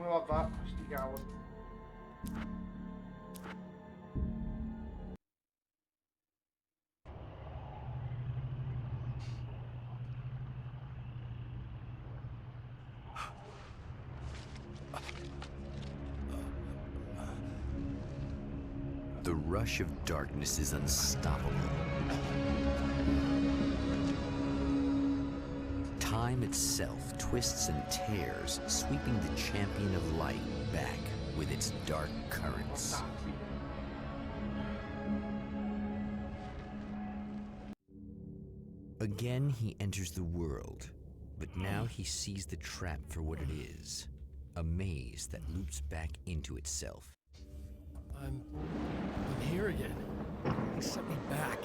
come va a fare? Sti cavoli. The rush of darkness is unstoppable. Time itself twists and tears, sweeping the champion of light back with its dark currents. Again, he enters the world, but now he sees the trap for what it is, a maze that loops back into itself. I'm here again. Set me back.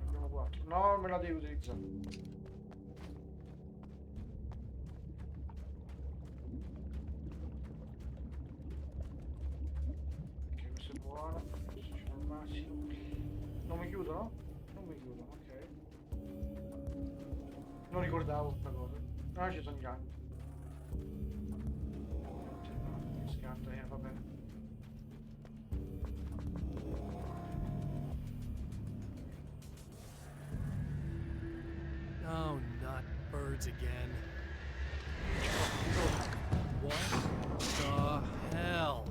Abbiamo 4. No, me la devi utilizzare. Buono, al massimo. Non mi chiudono? Non mi chiudono, ok. Non ricordavo questa cosa. Ah, ci sono i cani. Scatta, va bene. Oh, not birds again. What the hell?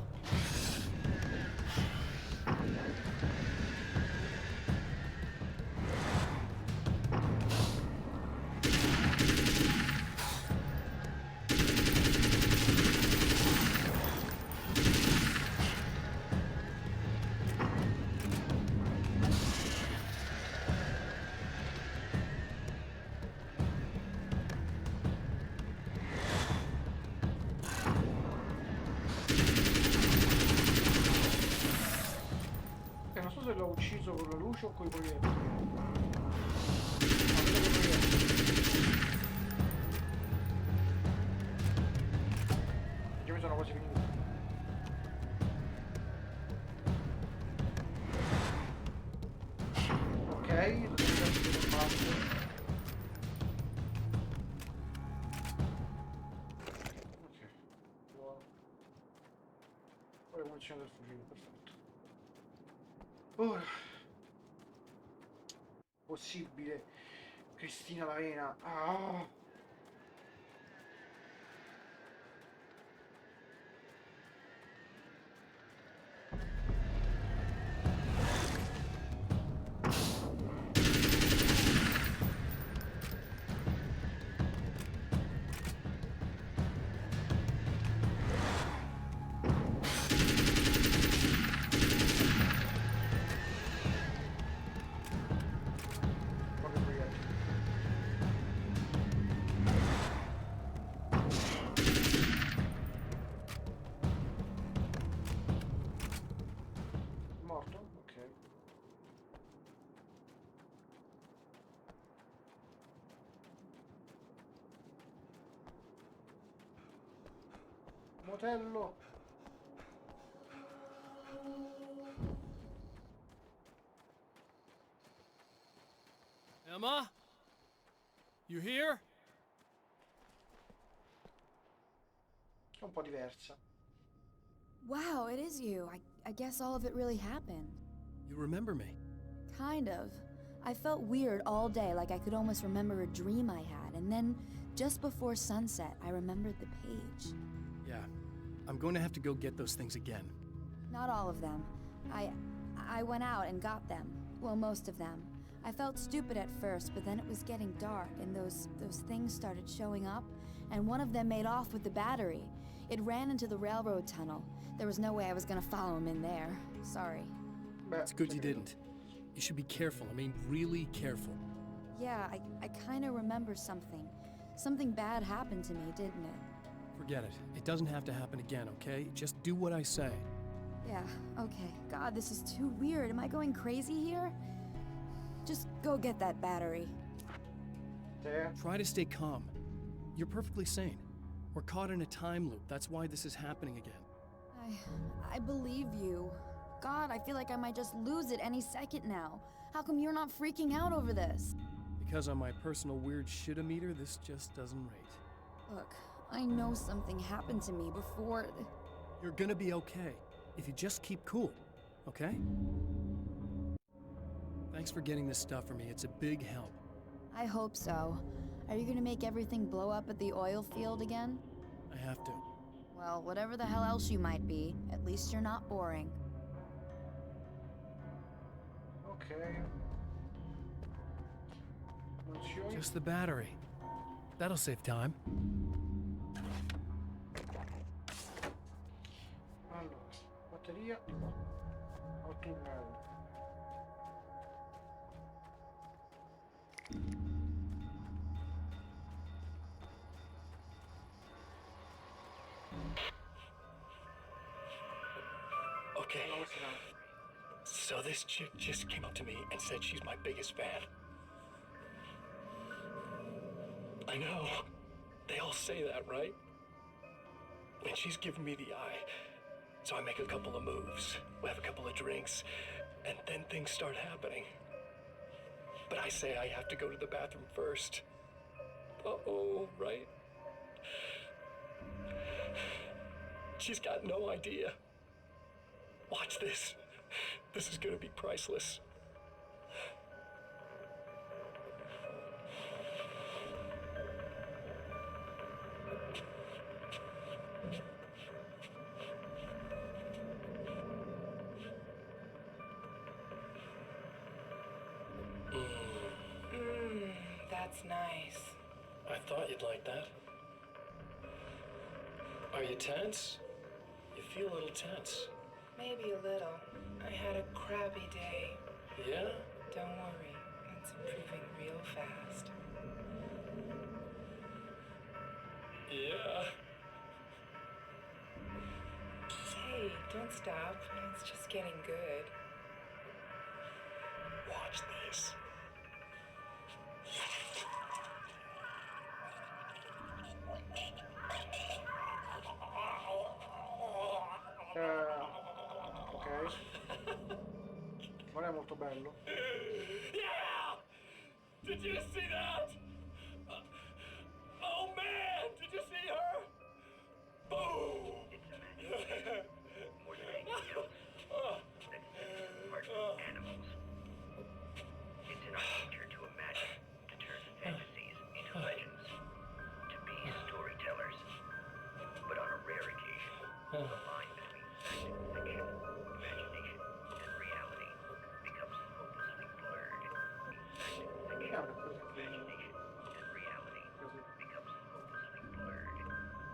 Non so se l'ho ucciso con la luce o con i proiettili. No, vedo coi proiettili. Io mi sono quasi finito. Ok, non basta. Ok, buono. Poi munizione del fucile, perfetto. Possibile. Cristina Lavena. Ah. Morto? Ok. Motello. Emma? You here? È un po' diversa. Wow, it is you. I guess all of it really happened. You remember me? Kind of. I felt weird all day, like I could almost remember a dream I had, and then just before sunset, I remembered the page. Yeah. I'm going to have to go get those things again. Not all of them. I went out and got them. Well, most of them. I felt stupid at first, but then it was getting dark, and those things started showing up, and one of them made off with the battery. It ran into the railroad tunnel. There was no way I was gonna follow him in there. Sorry. It's good you didn't. You should be careful. I mean, really careful. Yeah, I kinda remember something. Something bad happened to me, didn't it? Forget it. It doesn't have to happen again, okay? Just do what I say. Yeah, okay. God, this is too weird. Am I going crazy here? Just go get that battery. Te? Try to stay calm. You're perfectly sane. We're caught in a time loop. That's why this is happening again. I believe you. God, I feel like I might just lose it any second now. How come you're not freaking out over this? Because on my personal weird shit-o-meter, this just doesn't rate. Look, I know something happened to me before. You're gonna be okay, if you just keep cool, okay? Thanks for getting this stuff for me. It's a big help. I hope so. Are you gonna make everything blow up at the oil field again? I have to. Well, whatever the hell else you might be, at least you're not boring. Ok. Funzioni. Just the battery. That'll save time. Allora, batteria di qua. Autunnale. Okay, No, questa no. so this chick just came up to me and said she's my biggest fan. I know. They all say that, right? And she's giving me the eye. So I make a couple of moves. We have a couple of drinks. And then things start happening. But I say I have to go to the bathroom first. Uh-oh, right? She's got no idea. Watch this. This is gonna be priceless. That's nice. I thought you'd like that. Are you tense? You feel a little tense. Maybe a little. I had a crappy day. Yeah? Don't worry, it's improving real fast. Yeah. Hey, don't stop. It's just getting good. Watch this. Ok. Non è molto bello. Yeah! Did you see that? Oh man! Did you see her? Boom! More than anything else, that's part animals. It's in our nature to imagine, to turn fantasies into legends, to be storytellers. But on a rare occasion, the line between fact and fiction, imagination and reality becomes hopelessly blurred. Fact and fiction, imagination and reality becomes hopelessly blurred,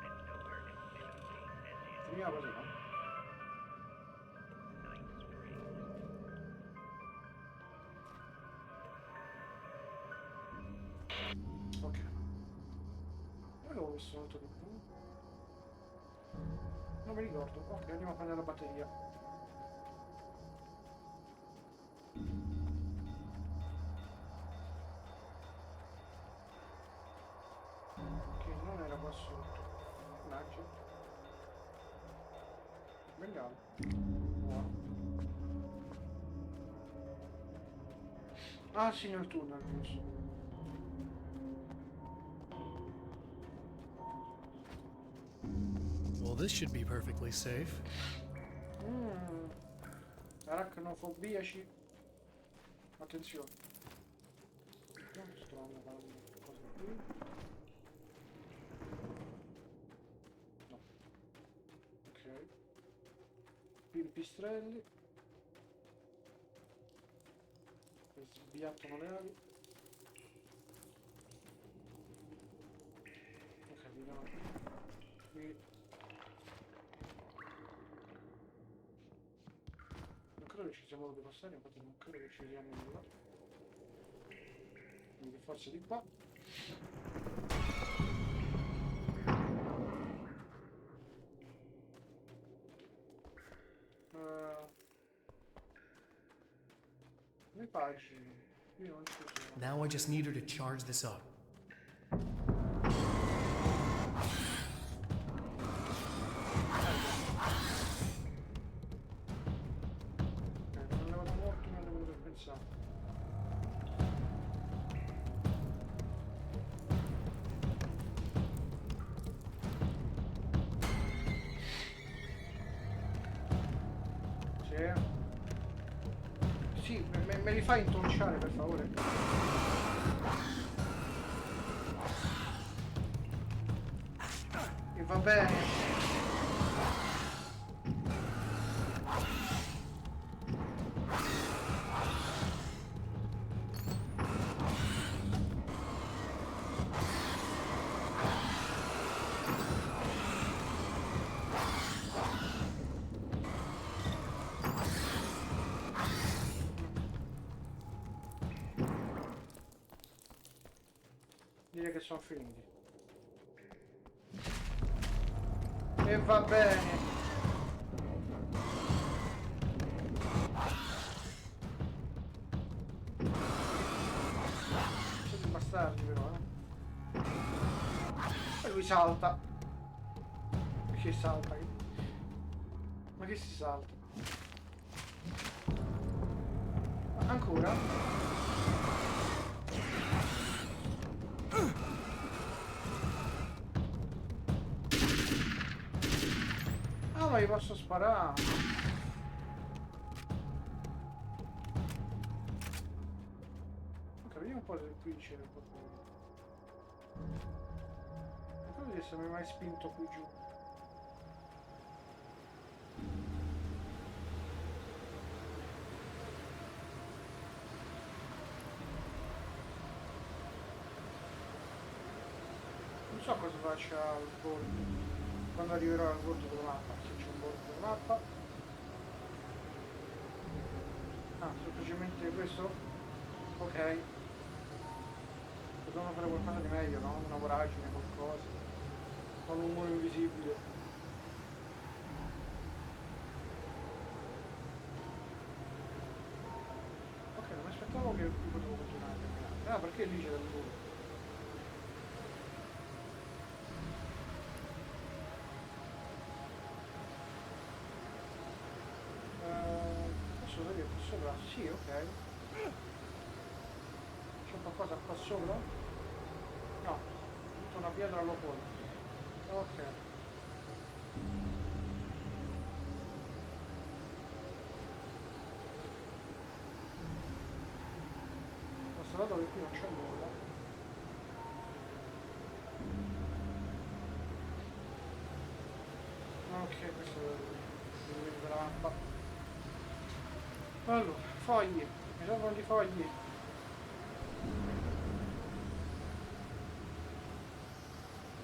and nowhere in between as is. Finiva così, no? Night springs. Ok. Dove avevo visto l'altro di più? Non mi ricordo. Ok, andiamo a prendere la batteria. Che non era qua sotto. Mannaggia. Bengala. Buono. Ah sì, nel tunnel, giusto. Well, this should be perfectly safe. Arachnofobiaci. Attenzione. Non sto andando cosa qui. No. Ok. Pipistrelli. Che sbiattano le ali. Ok, vediamo qui. Non credo ci sia modo di passare, infatti non credo che ci sia nulla. Quindi forse di qua. Le pagine. Io non ci sono. Now I just need her to charge this up. Sì, me li fai intonciare per favore? E va bene. Direi che sono finiti. E va bene. Sono dei bastardi però, E lui salta. Che salta? Ma che si salta? Ancora? Ah, ma gli posso sparare. Ok, vediamo un po' se qui c'è qualcuno. Non credo di essermi mai spinto qui giù. Non so cosa faccia al bordo. Quando arriverò al bordo della mappa, se c'è un bordo della mappa. Ah, semplicemente questo? Ok. Dobbiamo fare qualcosa di meglio, no? Una voragine, qualcosa. Con un muro invisibile. Ok, non mi aspettavo che qui potevo continuare a camminare. Ah, perché lì c'era il muro? Posso vedere qua sopra? Sì, ok. C'è qualcosa qua sopra? No, tutta una pietra allo fuori. Ok. Questo lato che qui non c'è nulla. Ok, questo è il livello della mappa. Allora, fogli. Mi servono di fogli.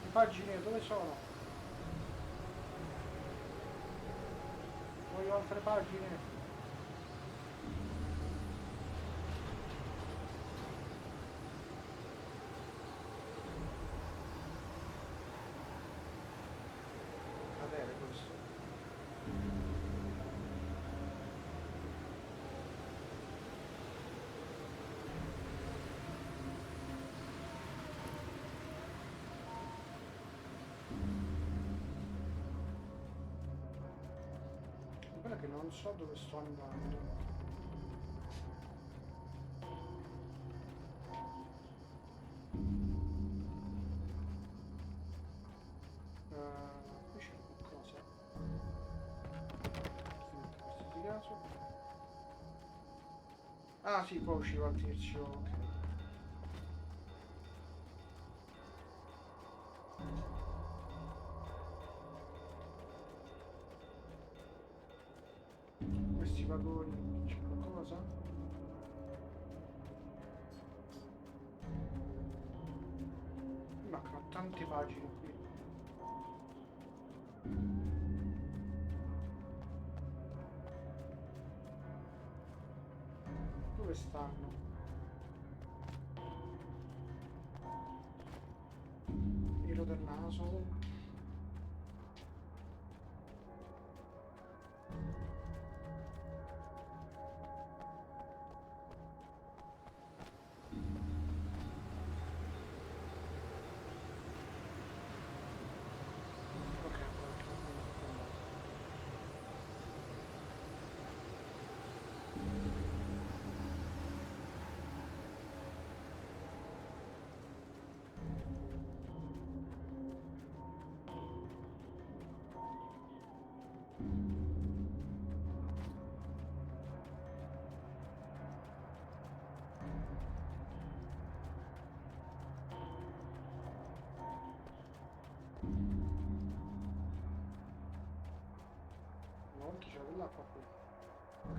Le pagine dove sono? Voglio altre pagine. Cadere questo. Guarda che non so dove sto andando. Qui c'è qualcosa. In qualsiasi caso. Ah sì, poi usciva il tizio, ok. Questi vagoni, c'è qualcosa? Mi mancano tante pagine qui. Dove stanno? Filo del naso. Ok,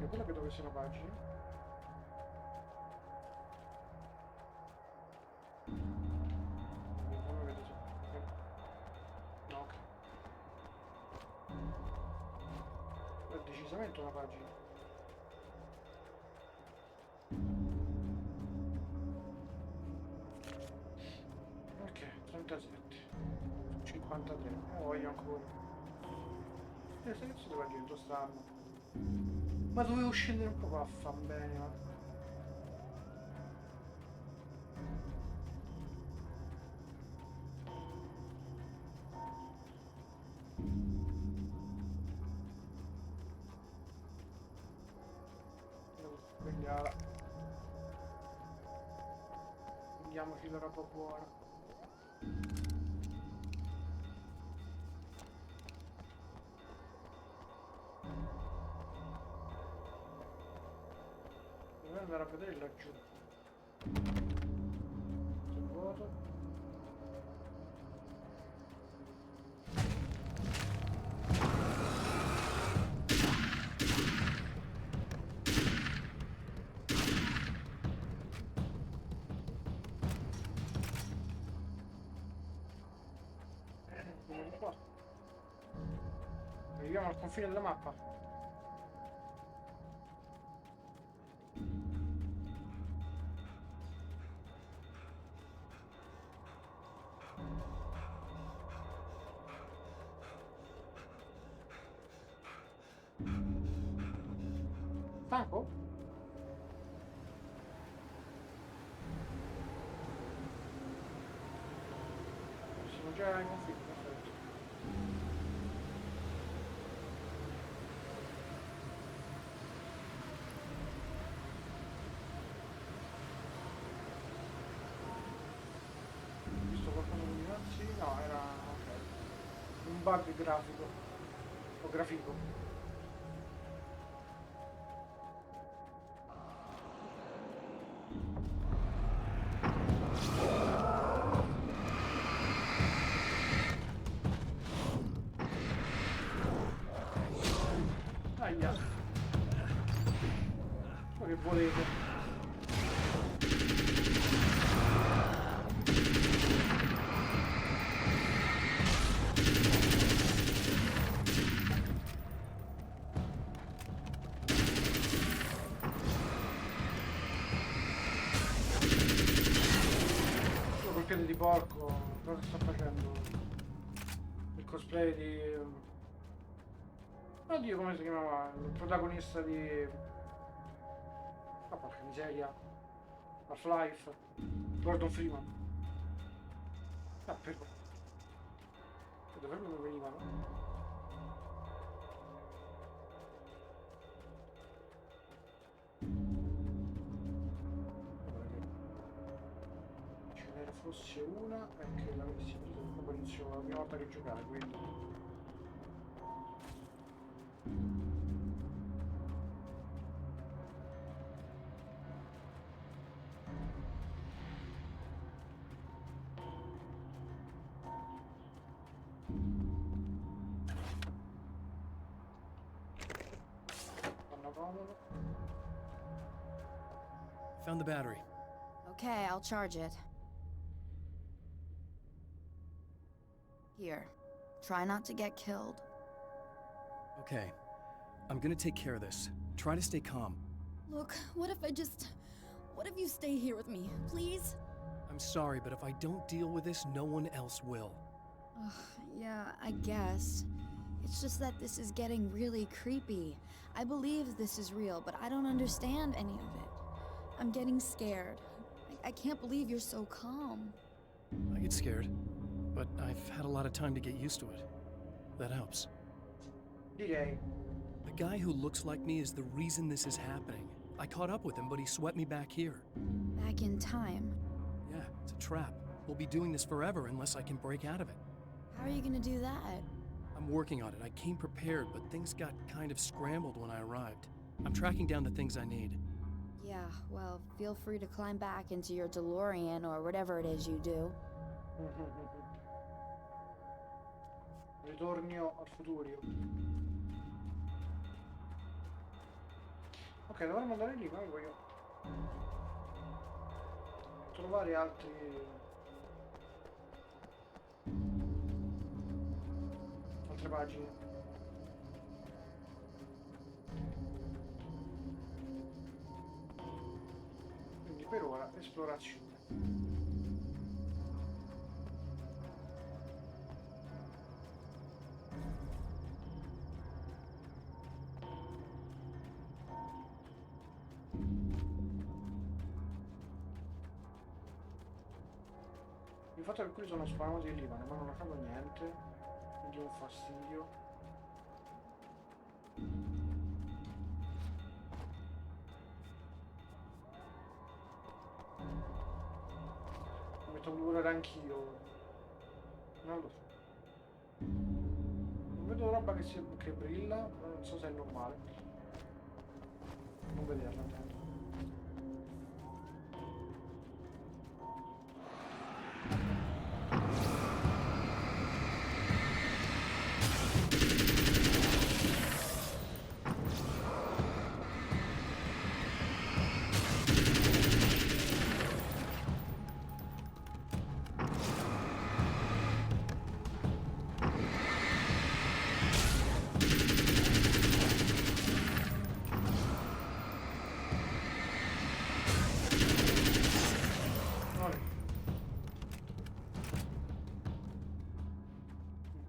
Ok, quella credo che siano pagine. Non vedo se... ok. No, ok. È decisamente una pagina. Ok, 37. 53. Voglio ancora. Se si doveva dire, dove stanno? Ma dovevo scendere un po' a fan bene, ma... Devo svegliare. Prendiamoci la roba buona. Dovrei andare a vedere laggiù. Se vuoto. Come di qua. Arriviamo al confine della mappa. Stanco? Siamo già in confine, perfetto. Ho visto qualcuno di sì, no, era ok. Un bug grafico. O grafico. Aia. Ma che volete? Quello col piede di porco, cosa sta facendo? Il cosplay di... Oddio, come si chiamava? Il protagonista di... Ah, porca miseria. Half-Life. Gordon Freeman. Ah, però. Dove non venivano? Ce n'era fosse una e che l'avessi presa proprio all'inizio, la prima volta che giocai, quindi... Fanno comodo. Found the battery. Okay, I'll charge it. Here. Try not to get killed. Okay. I'm gonna take care of this. Try to stay calm. Look, what if I just... What if you stay here with me, please? I'm sorry, but if I don't deal with this, no one else will. Ugh, yeah, I guess. It's just that this is getting really creepy. I believe this is real, but I don't understand any of it. I'm getting scared. I can't believe you're so calm. I get scared, but I've had a lot of time to get used to it. That helps. Direi. The guy who looks like me is the reason this is happening. I caught up with him, but he swept me back here. Back in time. Yeah, it's a trap. We'll be doing this forever unless I can break out of it. How are you gonna do that? I'm working on it. I came prepared, but things got kind of scrambled when I arrived. I'm tracking down the things I need. Yeah, well, feel free to climb back into your DeLorean or whatever it is you do. Ritorno al futuro. Ok, dovremmo andare lì, ma io voglio trovare altre pagine. Quindi per ora esplorazione. Il fatto che quelli sono spawnati in Libano, ma non ne fanno niente, quindi è un fastidio. Mi metto a lavorare anch'io. Non lo so. Non vedo roba che brilla, però non so se è normale. Non vederla tanto.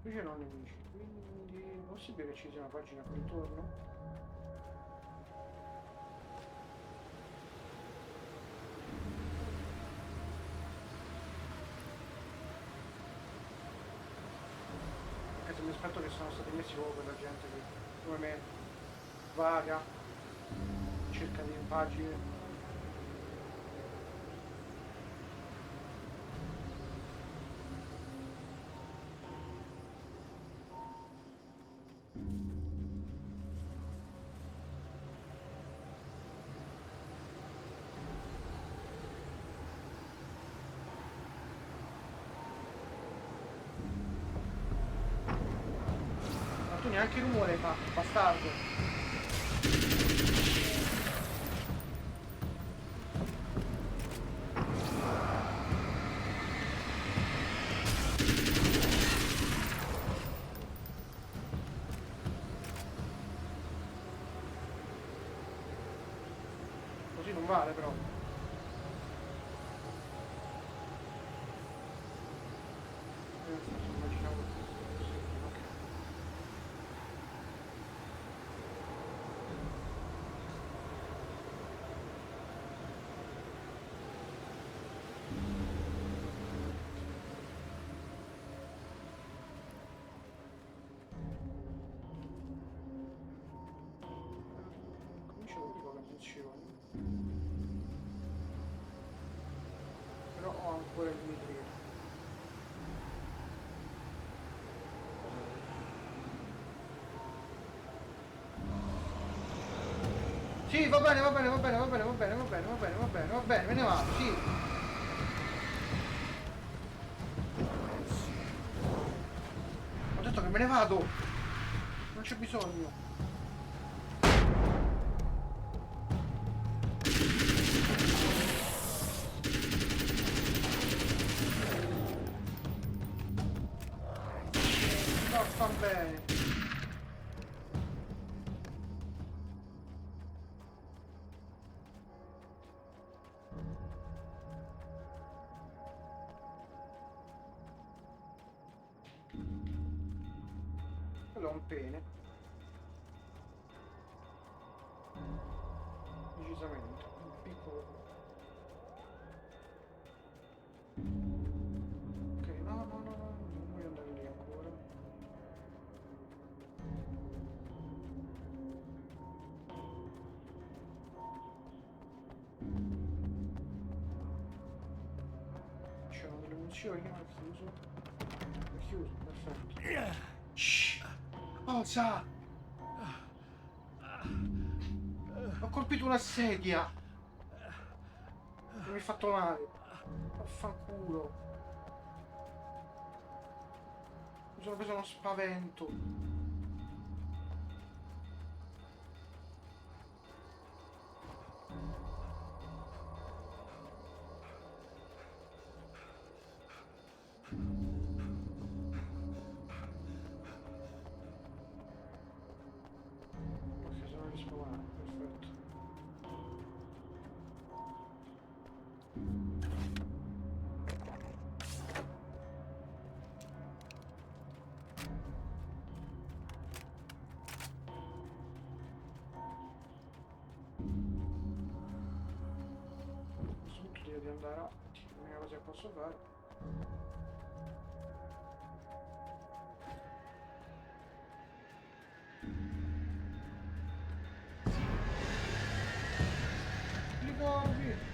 Qui c'erano nemici, quindi è possibile che ci sia una pagina qui intorno? Anche se mi aspetto che sono stati messi proprio per la gente che come me vaga, cerca di pagine. Ma tu neanche rumore fa, bastardo. Così non vale però. Immaginavo così, ok. Comincio a vedere come funziona. Però ho ancora il mitrino. Sì, va bene, va bene, va bene, va bene, va bene, va bene, va bene, va bene, va bene, me ne vado, sì. Ho detto che me ne vado. Non c'è bisogno. No, sta bene. Quello è un pene. Decisamente. Un piccolo. Ok, no, no, no, no, non voglio andare lì ancora. C'erano delle munizioni, ma è chiuso. È chiuso, perfetto. Shh! Cosa? Ho colpito una sedia! Non mi hai fatto male. Vaffanculo. Mi sono preso uno spavento. Ok, sono rispawnato, perfetto. A questo punto direi di andare avanti, l'unica cosa che posso fare. Ricordi!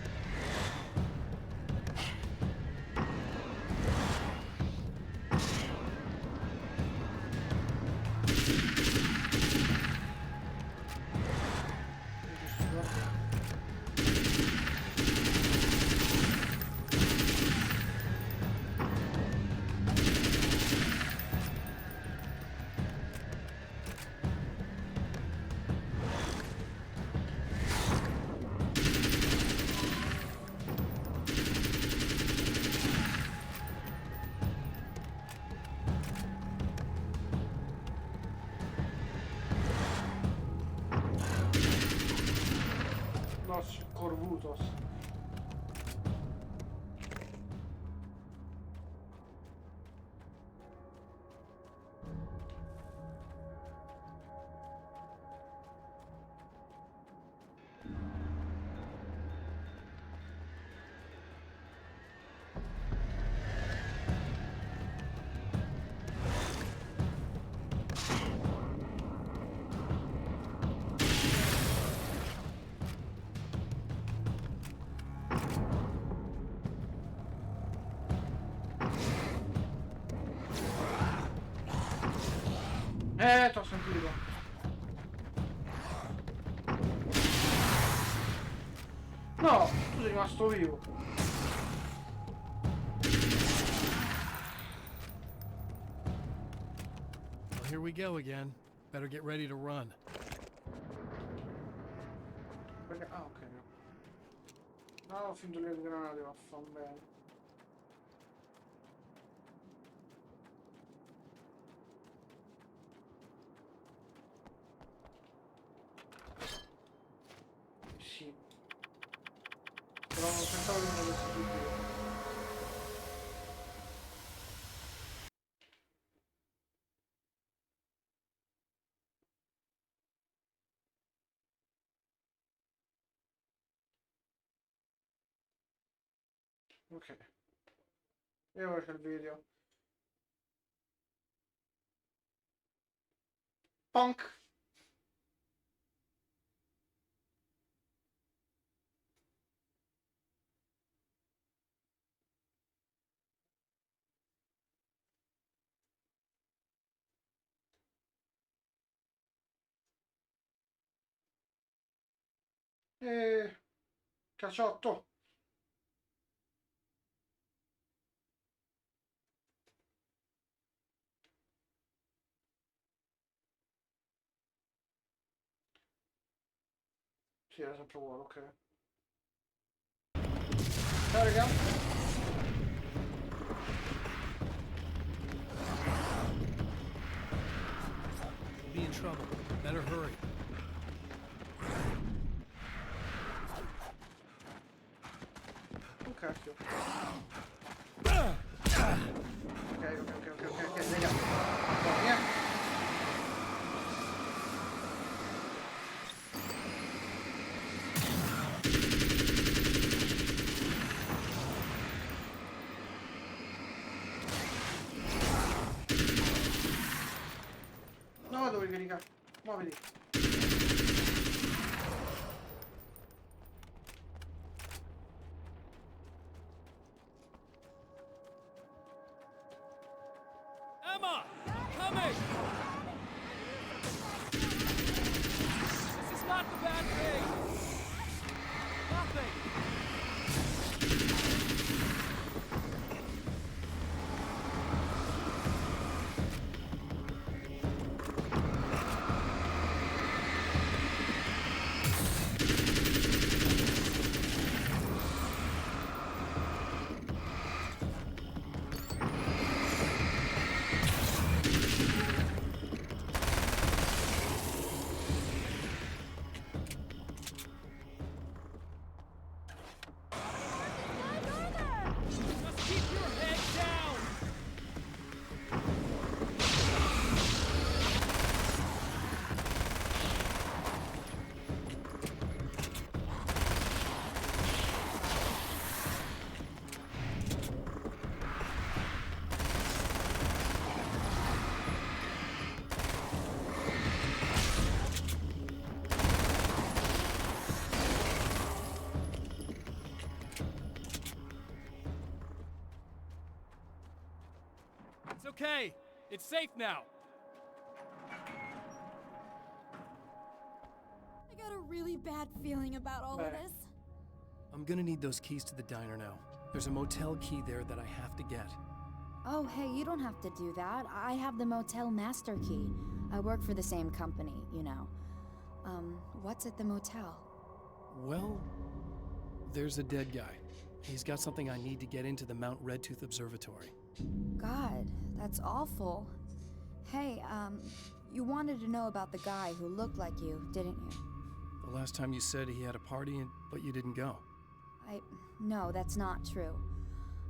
Nos Corvutos. T'ho sentito. No, tu sei rimasto vivo. Well, here we go again. Better get ready to run. Perché... Ah, ok. No, ho finito le granate, ma fa bene. Sì. Però non pensavo che non avessi più vivo. Ok. E ora c'è il video. Punk! E... Cacciotto! Sì, era sempre uguale, ok. Carica! You'll be in trouble. Better hurry. Oh cacchio. Ok, raga. Via. No, dove caricare? Muoviti. Emma! Coming! This is not the bad thing! Nothing! It's okay. It's safe now. I got a really bad feeling about all of Beh. this. I'm gonna need those keys to the diner now. There's a motel key there that I have to get. Oh, hey, you don't have to do that. I have the motel master key. I work for the same company, you know. What's at the motel? Well, there's a dead guy. He's got something I need to get into the Mount Redtooth Observatory. God, that's awful. Hey, you wanted to know about the guy who looked like you, didn't you? The last time you said he had a party, but you didn't go. No, that's not true.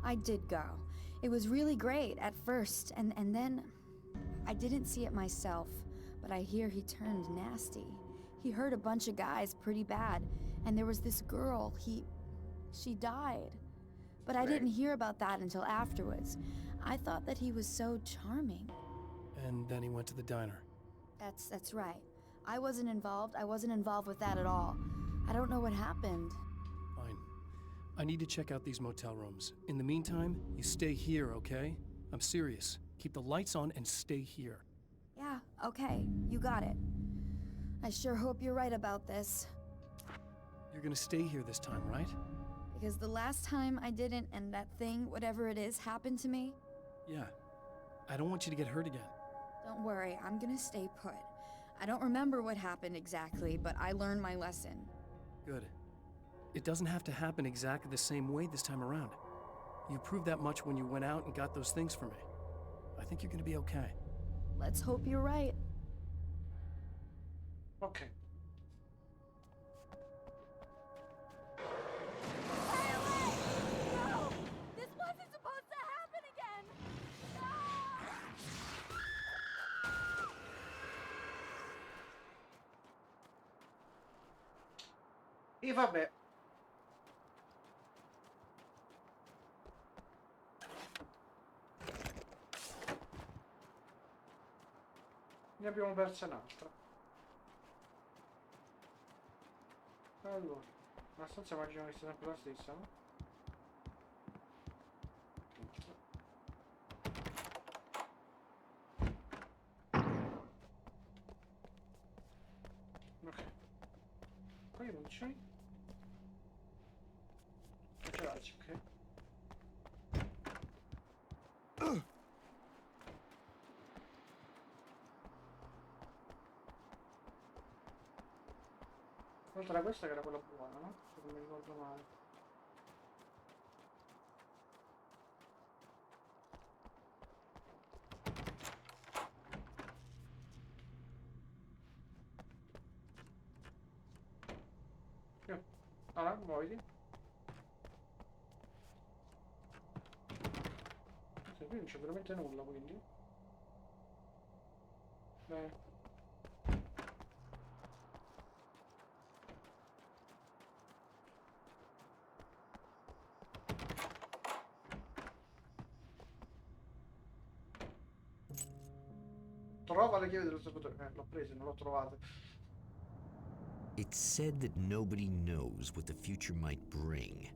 I did go. It was really great at first, and then I didn't see it myself, but I hear he turned nasty. He hurt a bunch of guys pretty bad, and there was this girl, she died. But I didn't hear about that until afterwards. I thought that he was so charming. And then he went to the diner. That's right. I wasn't involved. I wasn't involved with that at all. I don't know what happened. Fine. I need to check out these motel rooms. In the meantime, you stay here, okay? I'm serious. Keep the lights on and stay here. Yeah, okay. You got it. I sure hope you're right about this. You're gonna stay here this time, right? Because the last time I didn't, and that thing, whatever it is, happened to me. Yeah. I don't want you to get hurt again. Don't worry, I'm gonna stay put. I don't remember what happened exactly, but I learned my lesson. Good. It doesn't have to happen exactly the same way this time around. You proved that much when you went out and got those things for me. I think you're gonna be okay. Let's hope you're right. Ok. No! This wasn't supposed to happen again! E vabbè. Ne abbiamo persa un'altra. Allora, la stanza immagino che sia sempre la stessa, no? Ok. Qui non c'è. Non c'è l'altro, ok. Oltre a questa che era quella buona, no? Se non mi ricordo male. Allora, muoviti. Qui non c'è veramente nulla, quindi. Bene. Trova le chiavi dell'osservatorio. L'ho presa, non l'ho trovata. It's said that nobody knows what the future might bring,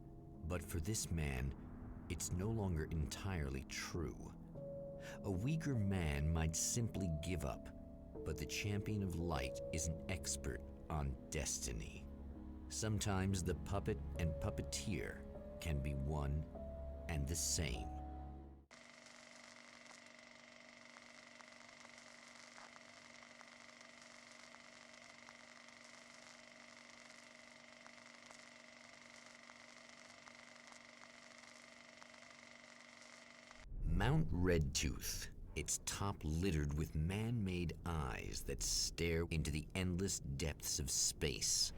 but for this man, it's no longer entirely true. A weaker man might simply give up, but the champion of light is an expert on destiny. Sometimes the puppet and puppeteer can be one and the same. Mount Redtooth, its top littered with man-made eyes that stare into the endless depths of space.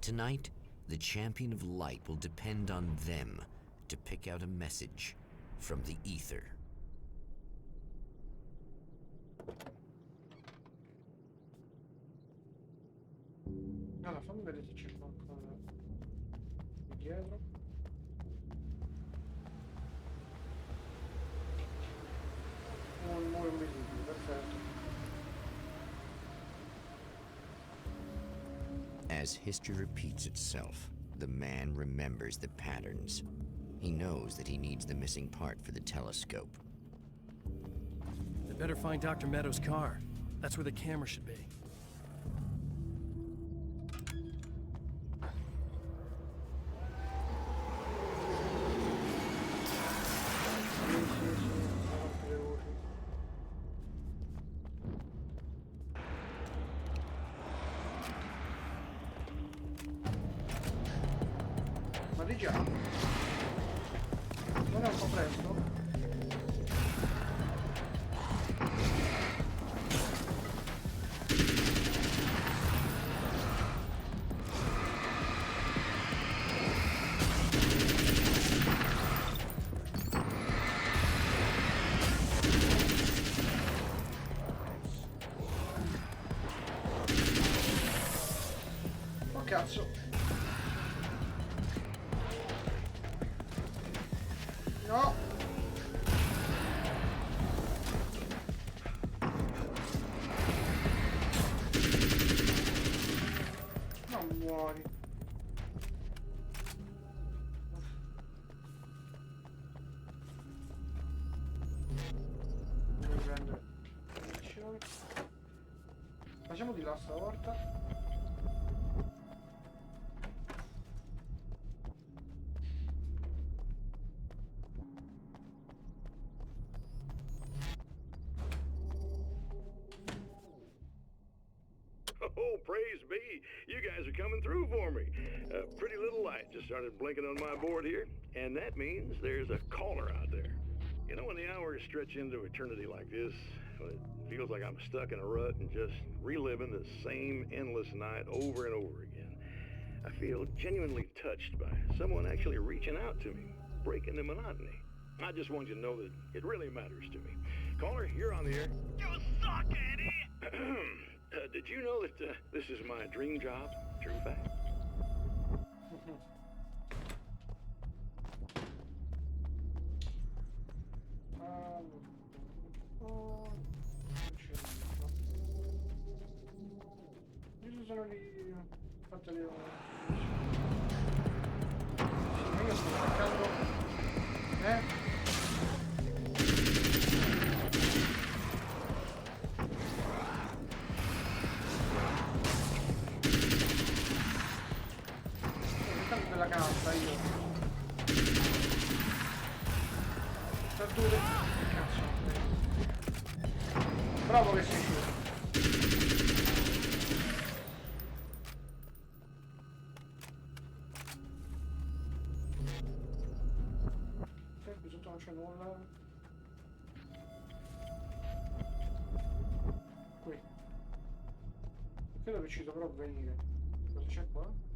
Tonight, the champion of light will depend on them to pick out a message from the ether. Allora, fammi vedere se c'è qualcosa qui dietro. Muy invisibile, perfetto. As history repeats itself, the man remembers the patterns. He knows that he needs the missing part for the telescope. better find Dr. Meadows' car. That's where the camera should be. Ma di già? Non è un po' presto? Oh cazzo! No! Non muori. Devo prendere munizioni. Facciamo di là stavolta. Oh, praise be. You guys are coming through for me. A pretty little light just started blinking on my board here, and that means there's a caller out there. You know, when the hours stretch into eternity like this, when it feels like I'm stuck in a rut and just reliving the same endless night over and over again, I feel genuinely touched by someone actually reaching out to me, breaking the monotony. I just want you to know that it really matters to me. Caller, you're on the air. You suck, Eddie! Did you know that this is my dream job? True fact. Io ci sono lì. Fatto lì. Io sto cercando. Della carta io. Per due. Cazzo. Bravo che sei uscito. Qui sotto non c'è nulla. Qui. Credo che ci dovrò venire. Cosa c'è qua?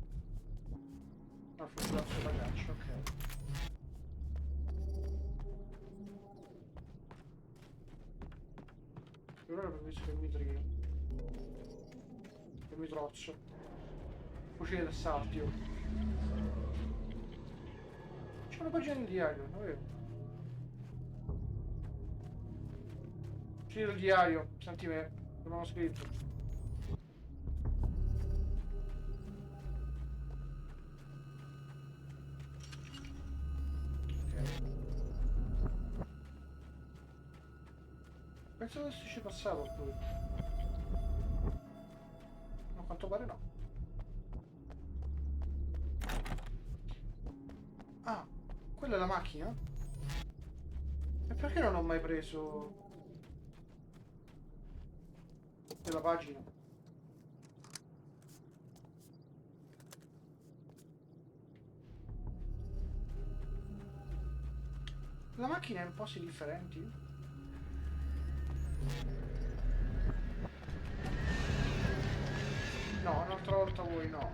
Ah, fortunato bagaggio, ok. Per ora permesso che mi trino. Che mi trozzo. Fucile d'assalto. C'è una pagina di diario, lo vedo. Fucile del diario, senti me, non ho scritto. Pensavo che ci passavo qui. Ma a quanto pare no. Ah, quella è la macchina? E perché non ho mai preso quella pagina? La macchina è in posti differenti? No, un'altra volta voi no.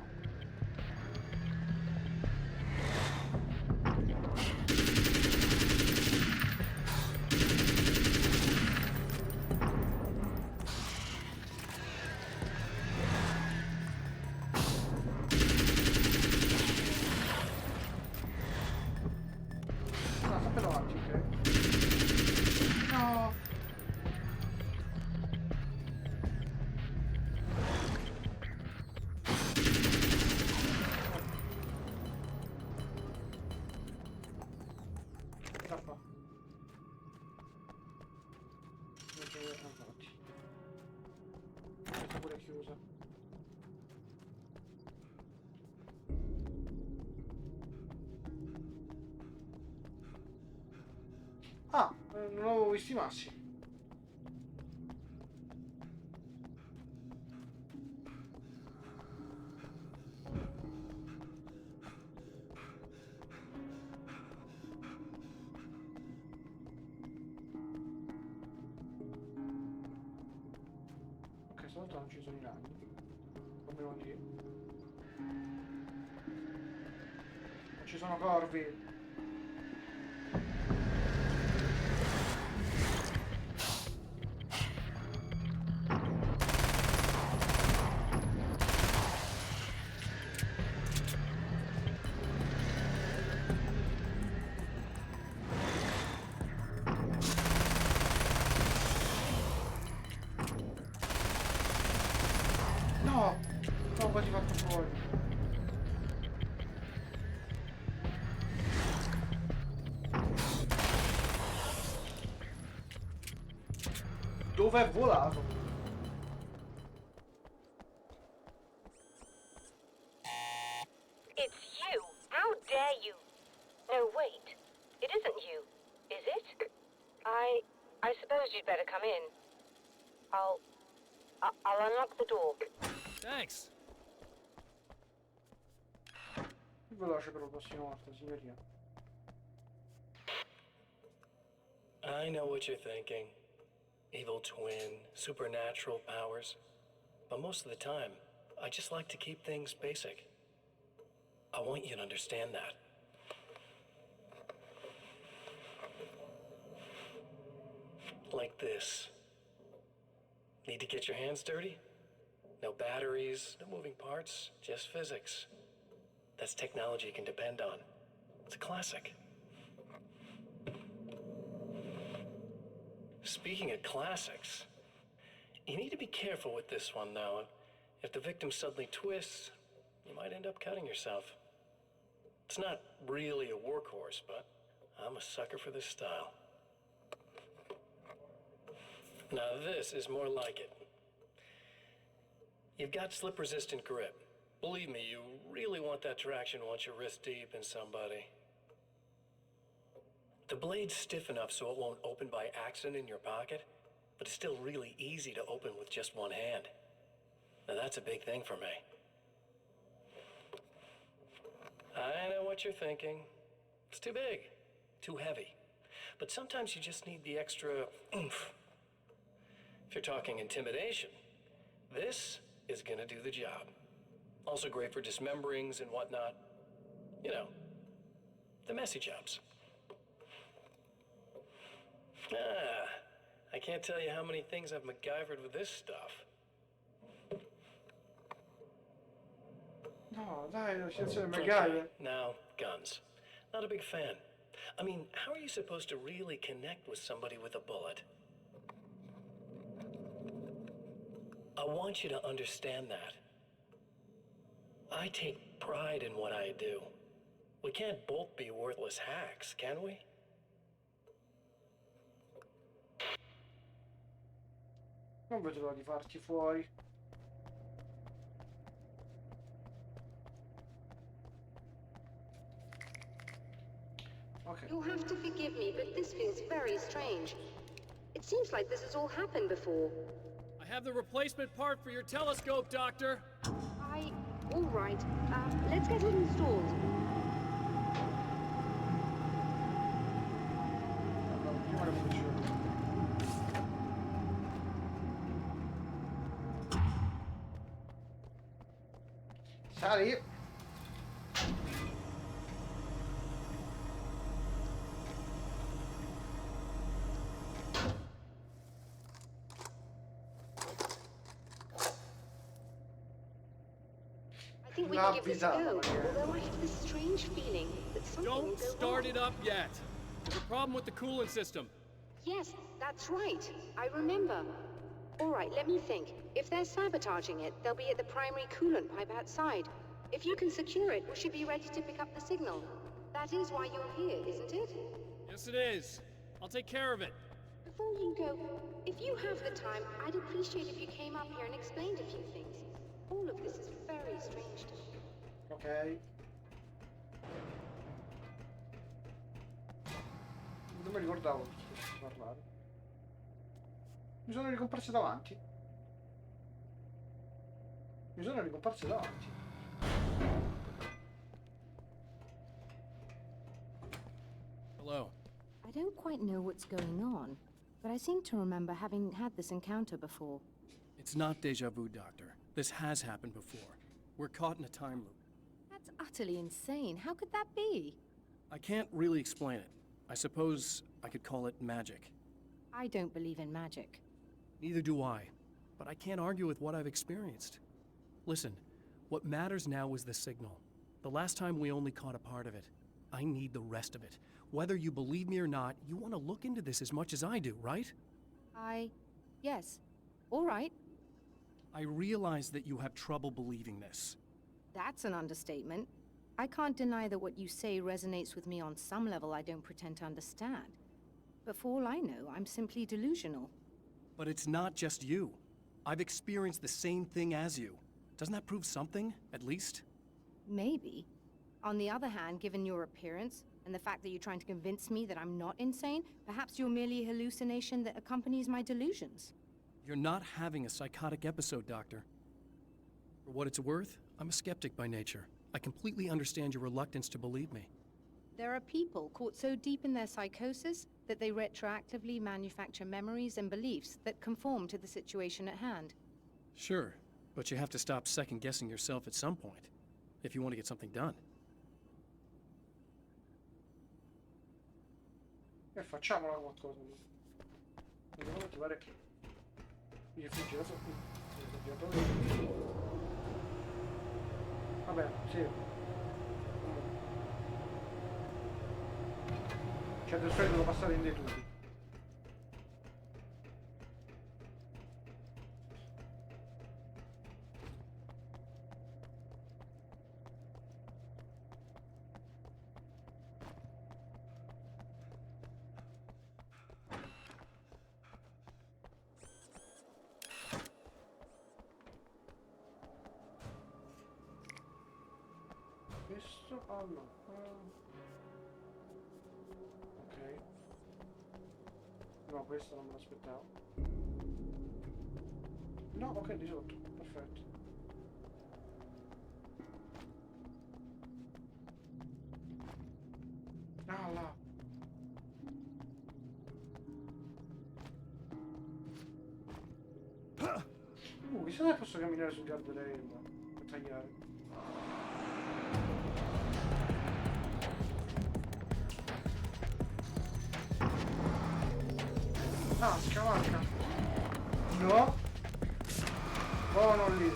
No, sapete avanti, ok? No! chiusa. Ah, non avevo visto i massi. Ok, stavolta non ci sono i ragni. Almeno lì. Non ci sono corvi. No! No, quasi fatto fuori. Dove è volato? It's you! How dare you! No, wait. It isn't you, is it? I suppose you'd better come in. I'll unlock the door. Thanks. Più veloce per la prossima volta, signoria. I know what you're thinking. Evil twin, supernatural powers. But most of the time, I just like to keep things basic. I want you to understand that. Like this. Need to get your hands dirty? No batteries, no moving parts, just physics. That's technology you can depend on. It's a classic. Speaking of classics, you need to be careful with this one, though. If the victim suddenly twists, you might end up cutting yourself. It's not really a workhorse, but I'm a sucker for this style. Now this is more like it. You've got slip-resistant grip. Believe me, you really want that traction once you're wrist deep in somebody. The blade's stiff enough so it won't open by accident in your pocket, but it's still really easy to open with just one hand. Now that's a big thing for me. I know what you're thinking. It's too big, too heavy. But sometimes you just need the extra oomph. If you're talking intimidation, this is gonna do the job. Also great for dismemberings and whatnot. You know, the messy jobs. I can't tell you how many things I've MacGyvered with this stuff. No, dai, la situazione Okay, MacGyver. now, guns. Not a big fan. I mean, how are you supposed to really connect with somebody with a bullet? I want you to understand that. I take pride in what I do. We can't both be worthless hacks, can we? Non vedo l'ora di farti fuori. Okay. You'll have to forgive me, but this feels very strange. It seems like this has all happened before. I have the replacement part for your telescope, Doctor. All right. Let's get it installed. Prima le funzioni. Sali. I think we can give this a go, although I have this strange feeling that something will Don't go start wrong. it up yet. There's a problem with the coolant system. Yes, that's right. I remember. All right, let me think. If they're sabotaging it, they'll be at the primary coolant pipe outside. If you can secure it, we should be ready to pick up the signal. That is why you're here, isn't it? Yes, it is. I'll take care of it. Before you go, if you have the time, I'd appreciate if you came up here and explained a few things. All of this is very strange to me. Ok. Non mi ricordavo di parlare. Mi sono ricomparse davanti. Mi sono ricomparse davanti. Hello. I don't quite know what's going on, but I seem to remember having had this encounter before. It's not deja vu, Doctor. This has happened before. We're caught in a time loop. That's utterly insane. How could that be? I can't really explain it. I suppose I could call it magic. I don't believe in magic. Neither do I, but I can't argue with what I've experienced. Listen, what matters now is the signal. The last time we only caught a part of it. I need the rest of it. Whether you believe me or not, you want to look into this as much as I do, right? Yes. All right. I realize that you have trouble believing this. That's an understatement. I can't deny that what you say resonates with me on some level I don't pretend to understand. But for all I know, I'm simply delusional. But it's not just you. I've experienced the same thing as you. Doesn't that prove something, at least? Maybe. On the other hand, given your appearance, and the fact that you're trying to convince me that I'm not insane, perhaps you're merely a hallucination that accompanies my delusions. You're not having a psychotic episode, Doctor. For what it's worth, I'm a skeptic by nature. I completely understand your reluctance to believe me. There are people caught so deep in their psychosis that they retroactively manufacture memories and beliefs that conform to the situation at hand. Sure, but you have to stop second-guessing yourself at some point, if you want to get something done. E facciamola qualcosa. Andiamo a attivare il refrigeratore. Vabbè, sì. Cioè adesso devo passare in dei tubi. Questo allora. Ok. No, questo non me l'aspettavo. No, ok, di sotto, perfetto. Ah là. Chissà se posso camminare sul guardrail per tagliare. Ah, scavalca. No. Oh, non lì.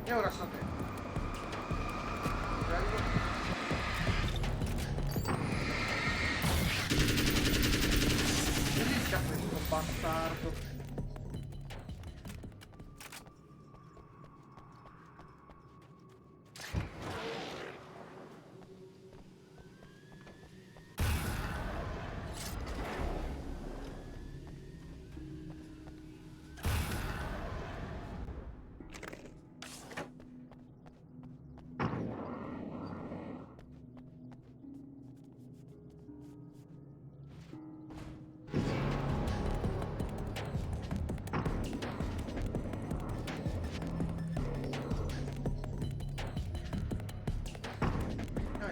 E ora sta a te. Prego. Vedi che ha preso bastardo.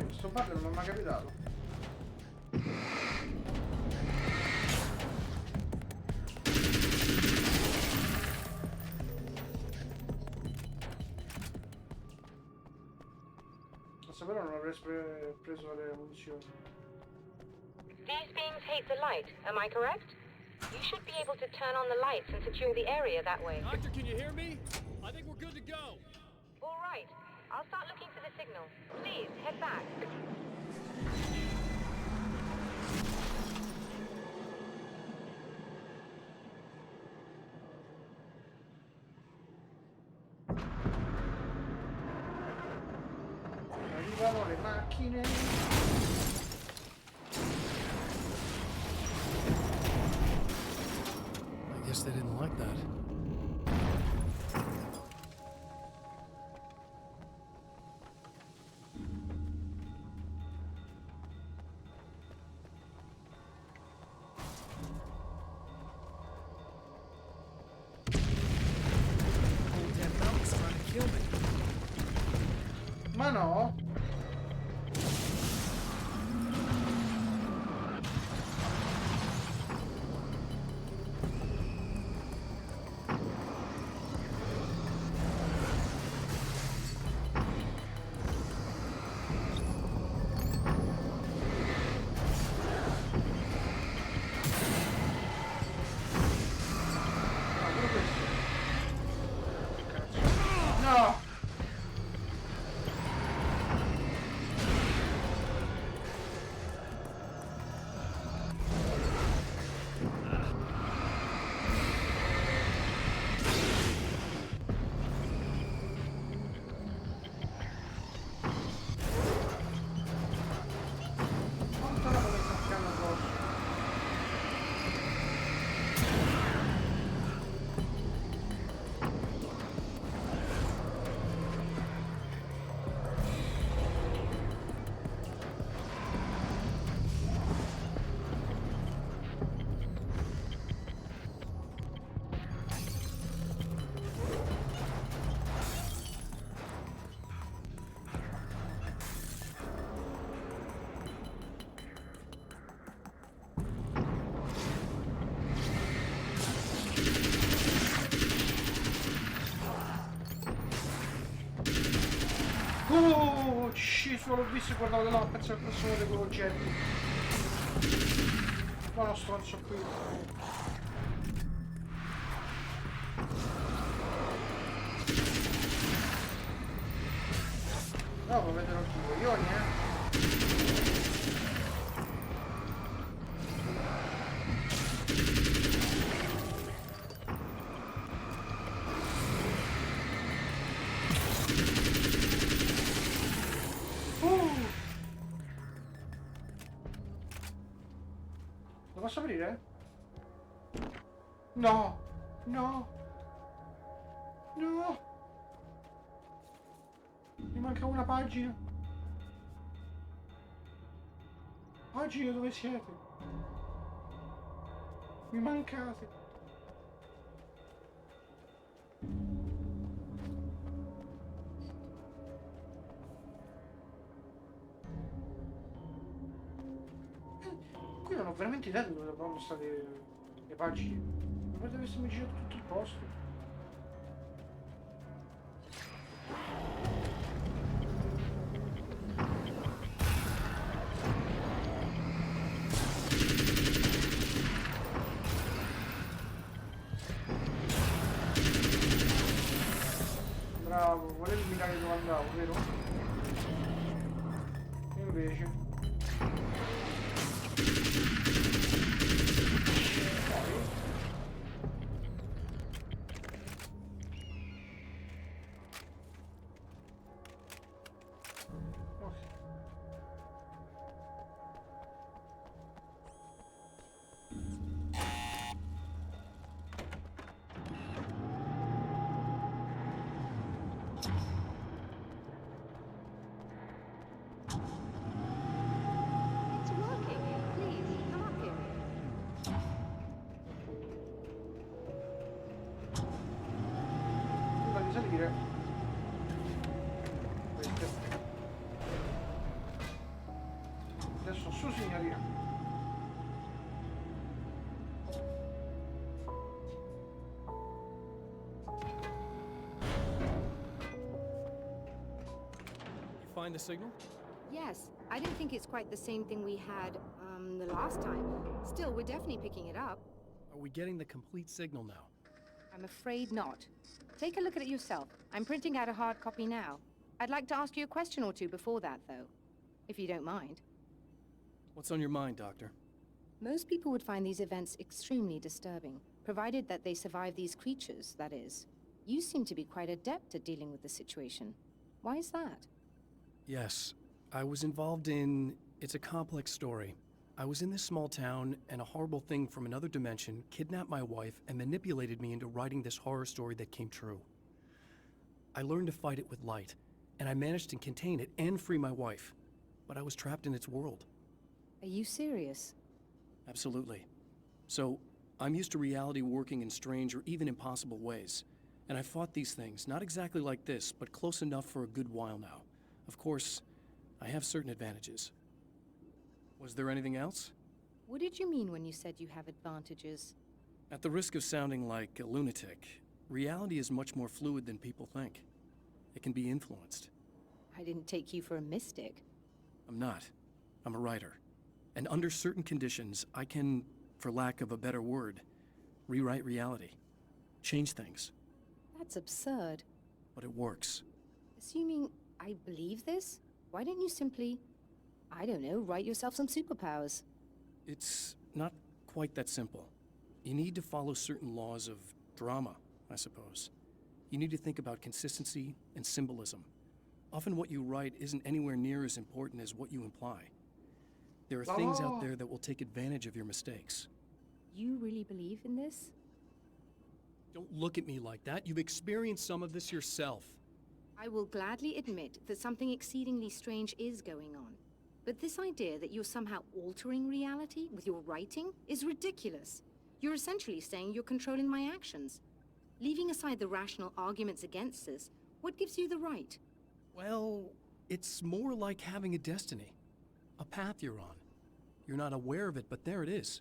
Questo padre non mi è mai capitato. Forse però non avrei preso le munizioni. These beings hate the light, am I correct? You should be able to turn on the lights and secure the area that way. Doctor, can you hear me? I think we're good to go. All right. I'll start looking for the signal. Please, head back. Arrivano le macchine. I guess they didn't like that. Whole damn mountain's trying to kill me. Ma no. No! Quanta roba mi sta tirando addosso? Oh, sciso, l'ho visto e guardavo da là, penso al prossimo di quell'oggetto. Buono stronzo qui. No, lo vedono tutti i coglioni, Lo posso aprire? No! No! No! Mi manca una pagina. Pagina, dove siete? Mi mancate. Qui non ho veramente idea di dove dovranno stare le pagine. Dovrebbe aversi girato tutto il posto. Bravo, volevi mirare dove andavo, vero? E invece... It's working. Please, come up here. Prima di salire queste. Adesso su signorina. You find the signal? Yes, I didn't think it's quite the same thing we had, the last time. Still, we're definitely picking it up. Are we getting the complete signal now? I'm afraid not. Take a look at it yourself. I'm printing out a hard copy now. I'd like to ask you a question or two before that, though, if you don't mind. What's on your mind, Doctor? Most people would find these events extremely disturbing, provided that they survive these creatures, that is. You seem to be quite adept at dealing with the situation. Why is that? Yes, I was involved in... It's a complex story. I was in this small town, and a horrible thing from another dimension kidnapped my wife and manipulated me into writing this horror story that came true. I learned to fight it with light, and I managed to contain it and free my wife. But I was trapped in its world. Are you serious? Absolutely. So, I'm used to reality working in strange or even impossible ways. And I fought these things, not exactly like this, but close enough for a good while now. Of course, I have certain advantages. Was there anything else? What did you mean when you said you have advantages? At the risk of sounding like a lunatic, reality is much more fluid than people think. It can be influenced. I didn't take you for a mystic. I'm not. I'm a writer. And under certain conditions, I can, for lack of a better word, rewrite reality. Change things. That's absurd. But it works. Assuming I believe this, why don't you simply, I don't know, write yourself some superpowers? It's not quite that simple. You need to follow certain laws of drama, I suppose. You need to think about consistency and symbolism. Often what you write isn't anywhere near as important as what you imply. There are things out there that will take advantage of your mistakes. You really believe in this? Don't look at me like that. You've experienced some of this yourself. I will gladly admit that something exceedingly strange is going on. But this idea that you're somehow altering reality with your writing is ridiculous. You're essentially saying you're controlling my actions. Leaving aside the rational arguments against this, what gives you the right? Well, it's more like having a destiny. A path you're on. You're not aware of it, but there it is.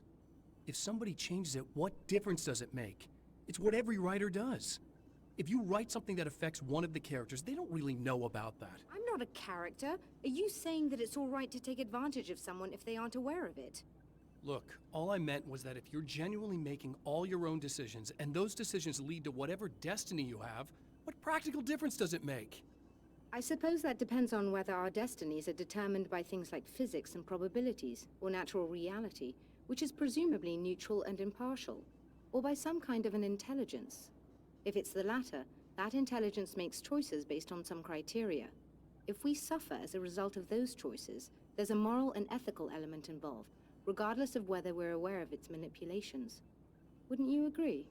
If somebody changes it, what difference does it make? It's what every writer does. If you write something that affects one of the characters, they don't really know about that. I'm not a character. Are you saying that it's all right to take advantage of someone if they aren't aware of it? Look, all I meant was that if you're genuinely making all your own decisions, and those decisions lead to whatever destiny you have, what practical difference does it make? I suppose that depends on whether our destinies are determined by things like physics and probabilities, or natural reality, which is presumably neutral and impartial, or by some kind of an intelligence. If it's the latter, that intelligence makes choices based on some criteria. If we suffer as a result of those choices, there's a moral and ethical element involved, regardless of whether we're aware of its manipulations. Wouldn't you agree?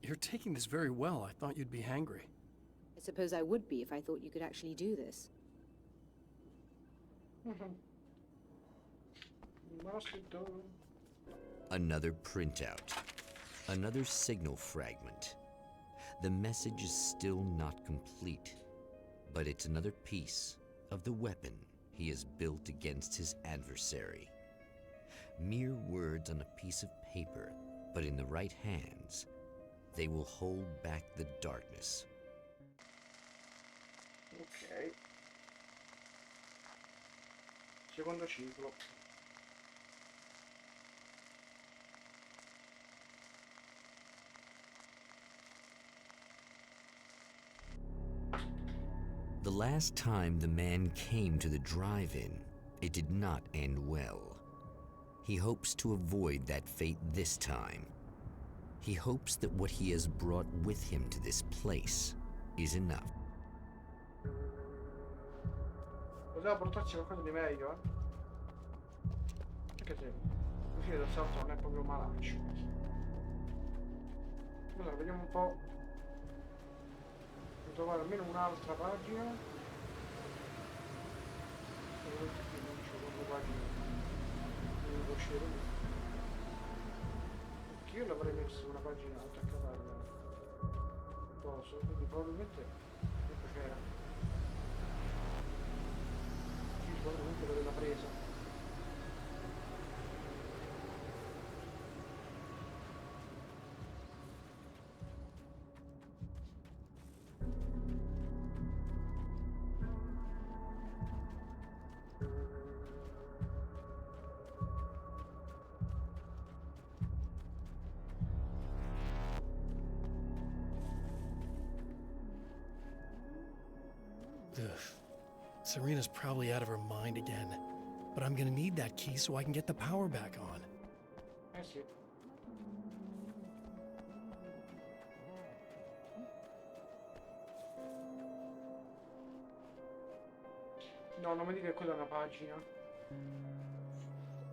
You're taking this very well. I thought you'd be hangry. I suppose I would be if I thought you could actually do this. Another printout. Another signal fragment. The message is still not complete, but it's another piece of the weapon he has built against his adversary. Mere words on a piece of paper, but in the right hands, they will hold back the darkness. Ok. Secondo ciclo. The last time the man came to the drive-in, it did not end well. He hopes to avoid that fate this time. He hopes that what he has brought with him to this place is enough. Poteva portarci qualcosa di meglio, eh? Anche se alla fine del salto non è proprio malaccio. Allora, vediamo un po'. Devo trovare almeno un'altra pagina. Non c'è quattro pagine. Non devo uscire lì. Perché io l'avrei messo una pagina attaccata al coso, quindi probabilmente ecco c'era. Comunque l'aveva presa. Ugh. Serena's probably out of her mind again. But I'm gonna need that key so I can get the power back on. Eh sì. No, non mi dica che quella è una pagina.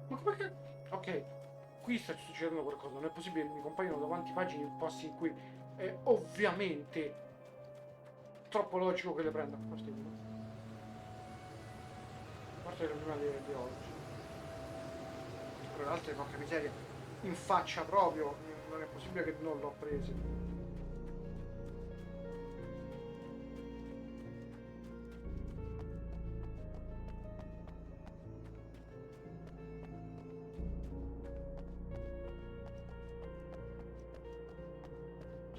Ma come che... Ok, qui sta succedendo qualcosa. Non è possibile che mi compaiono davanti pagine in posti in cui è ovviamente troppo logico che le prenda. Questo è uno. Questo è la prima di oggi. Però l'altra, porca miseria, in faccia proprio. Non è possibile che non l'ho preso.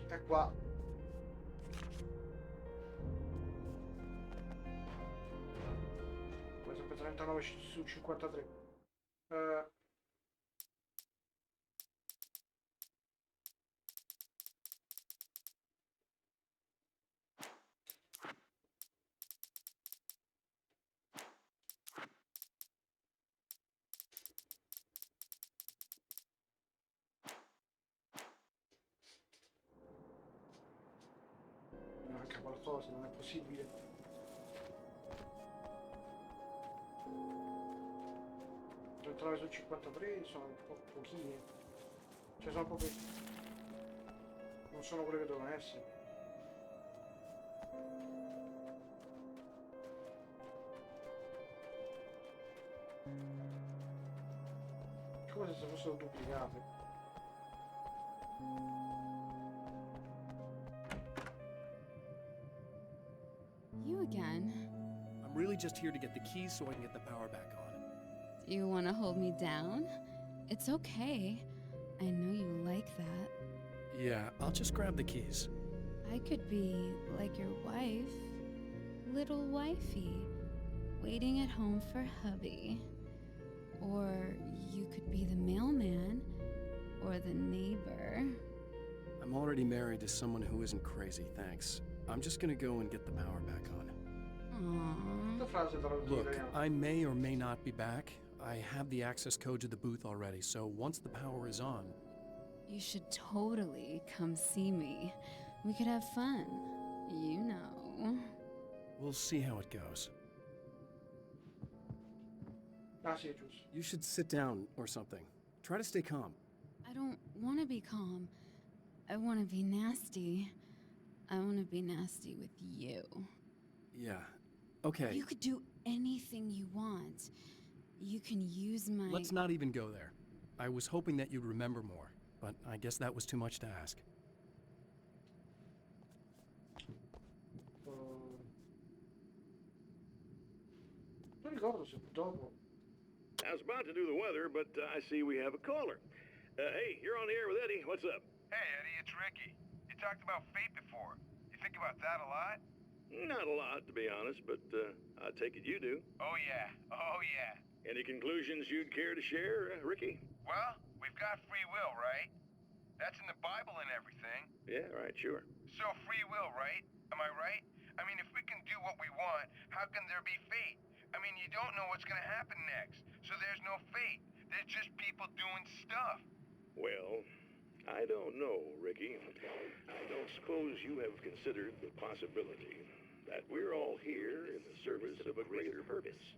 È qua. Poi sempre 39 su 53. Manca qualcosa, non è possibile. 39 su 53 sono un po' pochine. Cioè sono proprio... non sono quelle che devono essere. Come se fossero duplicate. You again. I'm really just here to get the keys so I can get the power back on. Do you want to hold me down? It's okay. I know you like that. Yeah, I'll just grab the keys. I could be like your wife. Little wifey. Waiting at home for hubby. Or you could be the mailman. Or the neighbor. I'm already married to someone who isn't crazy, thanks. I'm just gonna go and get the power back on. Aww. Look, I may or may not be back. I have the access code to the booth already, so once the power is on... You should totally come see me. We could have fun. You know. We'll see how it goes. Ah sì, è giusto. You should sit down or something. Try to stay calm. I don't want to be calm. I want to be nasty. I want to be nasty with you. Yeah, okay. You could do anything you want. You can use my... Let's not even go there. I was hoping that you'd remember more, but I guess that was too much to ask. Non ricordo se dopo. I was about to do the weather, but I see we have a caller. Hey, you're on the air with Eddie. What's up? Hey, Eddie, it's Ricky. You talked about fate before. You think about that a lot? Not a lot, to be honest, but I take it you do. Oh, yeah. Oh, yeah. Any conclusions you'd care to share, Ricky? Well, we've got free will, right? That's in the Bible and everything. Yeah, right, sure. So free will, right? Am I right? I mean, if we can do what we want, how can there be fate? I mean, you don't know what's gonna happen next, so there's no fate. There's just people doing stuff. Well, I don't know, Ricky. I don't suppose you have considered the possibility that we're all here in the service of a greater purpose,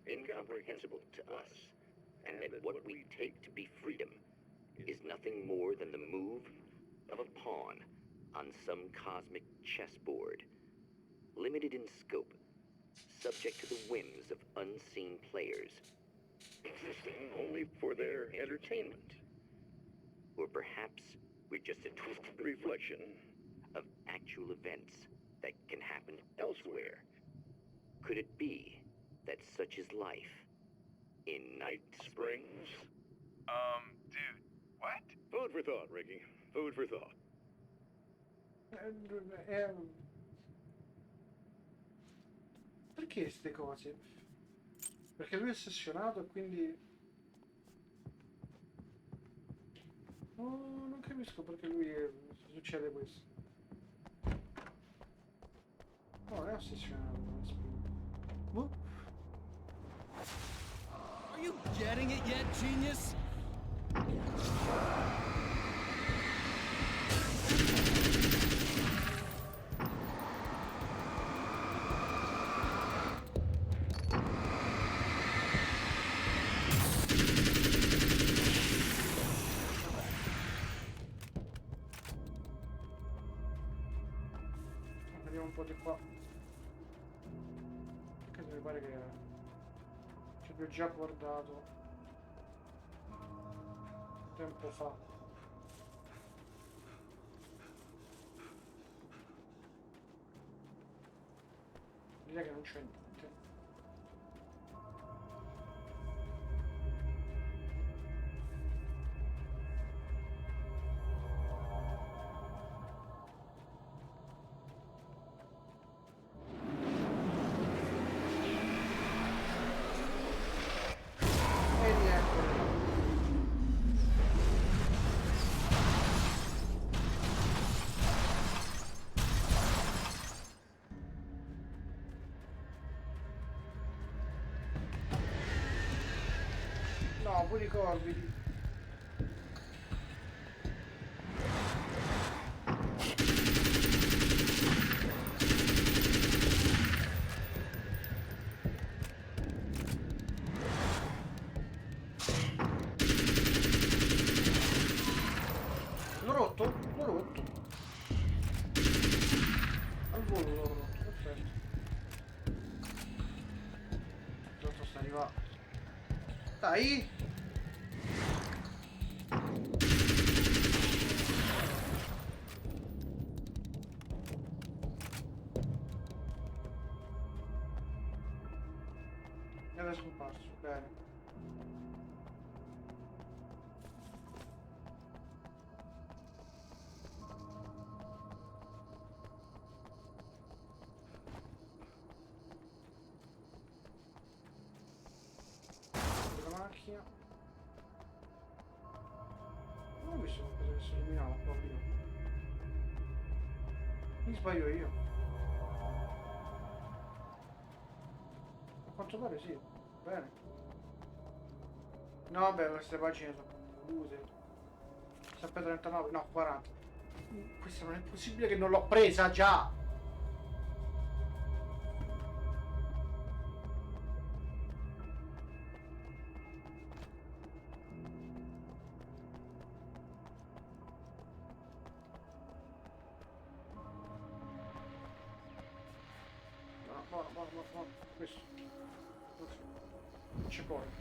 incomprehensible to us, and that what we take to be freedom is nothing more than the move of a pawn on some cosmic chessboard, limited in scope, subject to the whims of unseen players, existing only for their entertainment. Or perhaps we're just a twisted reflection of actual events that can happen elsewhere. Could it be that such is life in Night Springs? Dude, what? Food for thought, Ricky. Food for thought. Perché queste cose? Perché lui è ossessionato e quindi... No, non capisco perché lui succede questo. No, è ossessionato con Boh. Are you getting it yet, genius? Vediamo un po' di qua. Perché mi pare che ci abbia già guardato tempo fa. Direi che non c'è niente. E niente. No, pure i corvi. L'ho rotto? L'ho rotto. Al volo l'ho rotto, perfetto. Tanto sta arrivando. Dai! Ed è scomparso, bene. La macchina. Non ho visto qualcosa che si illuminava qua prima. Mi sbaglio io. A quanto pare sì. Bene. No, vabbè, queste pagine sono confuse. Sempre 39, no, 40. Questa non è possibile che non l'ho presa già. No, buono, buono, buono, buono. Questo. Non c'è poi.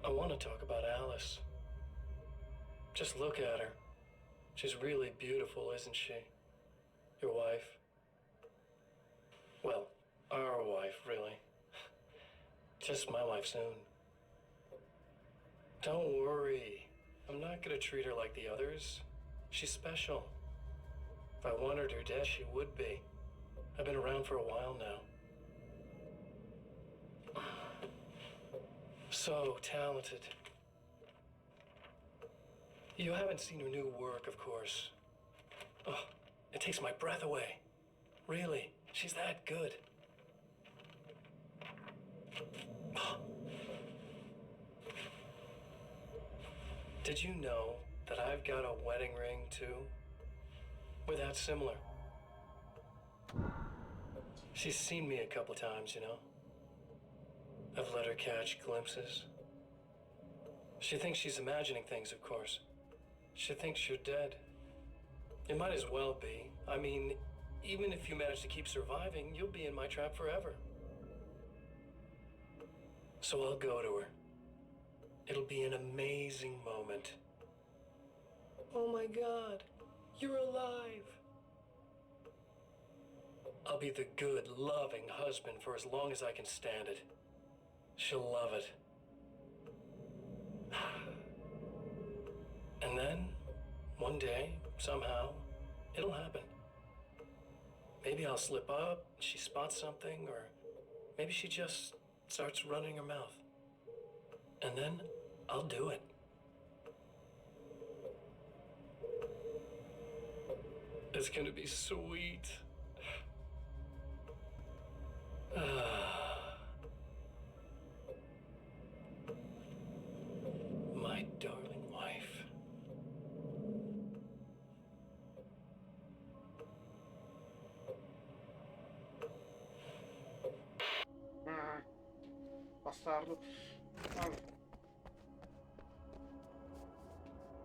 I want to talk about Alice. Just look at her. She's really beautiful, isn't she? Your wife. Well, our wife, really. Just my wife soon. Don't worry. I'm not gonna treat her like the others. She's special. If I wanted her dead, she would be. I've been around for a while now. So talented. You haven't seen her new work, of course. Oh, it takes my breath away. Really, she's that good. Did you know that I've got a wedding ring, too? We're that similar. She's seen me a couple times, you know? I've let her catch glimpses. She thinks she's imagining things, of course. She thinks you're dead. It might as well be. I mean, even if you manage to keep surviving, you'll be in my trap forever. So I'll go to her. It'll be an amazing moment. Oh my God, you're alive. I'll be the good, loving husband for as long as I can stand it. She'll love it. And then, one day, somehow, it'll happen. Maybe I'll slip up, she spots something, or maybe she just starts running her mouth. And then, I'll do it. It's gonna be sweet. My darling wife. Bastardo. Allora.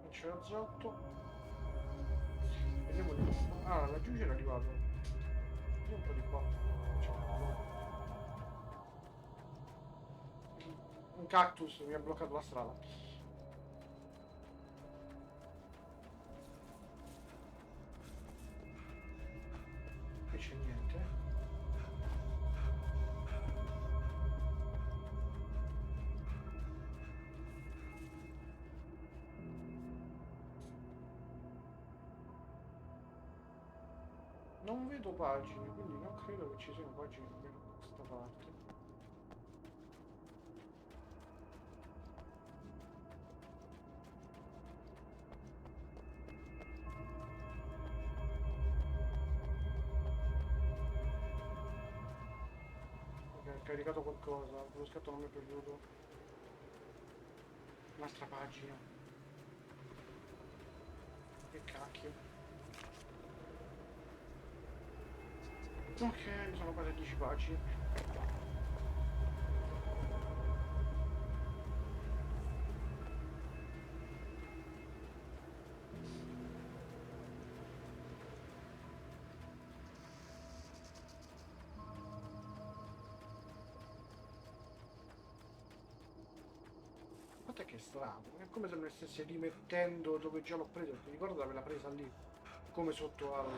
Non c'è lo zotto. Vediamo di qua. Ah, laggiù c'era arrivato. Vediamo un po' di qua. C'è un cactus mi ha bloccato la strada. Qui c'è niente. Non vedo pagine, quindi non credo che ci siano pagine da questa parte. Ok, ho caricato qualcosa, lo scatto non mi è piaciuto. Un'altra pagina. Che cacchio. Ok, mi sono quasi 10 pagine. Guarda che strano, è come se me ne stesse rimettendo dove già l'ho preso, mi ricordo di averla presa lì, come sotto al...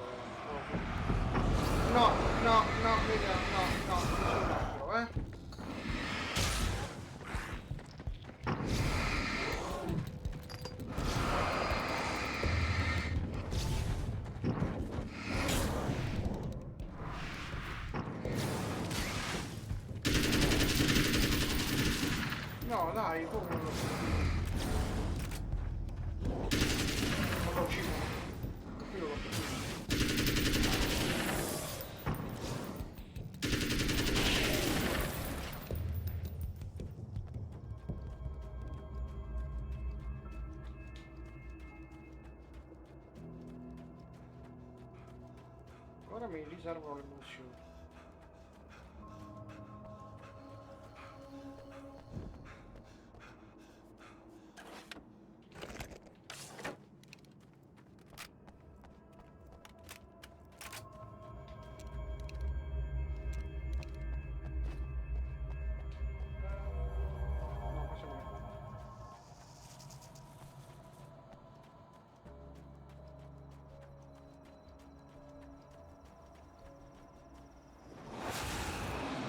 No, no, no, vedi, no, questo è un altro, No, dai, come non lo so. Non lo uccido. Qui non lo uccido. Ora mi riservano le munizioni. No, passiamo qua.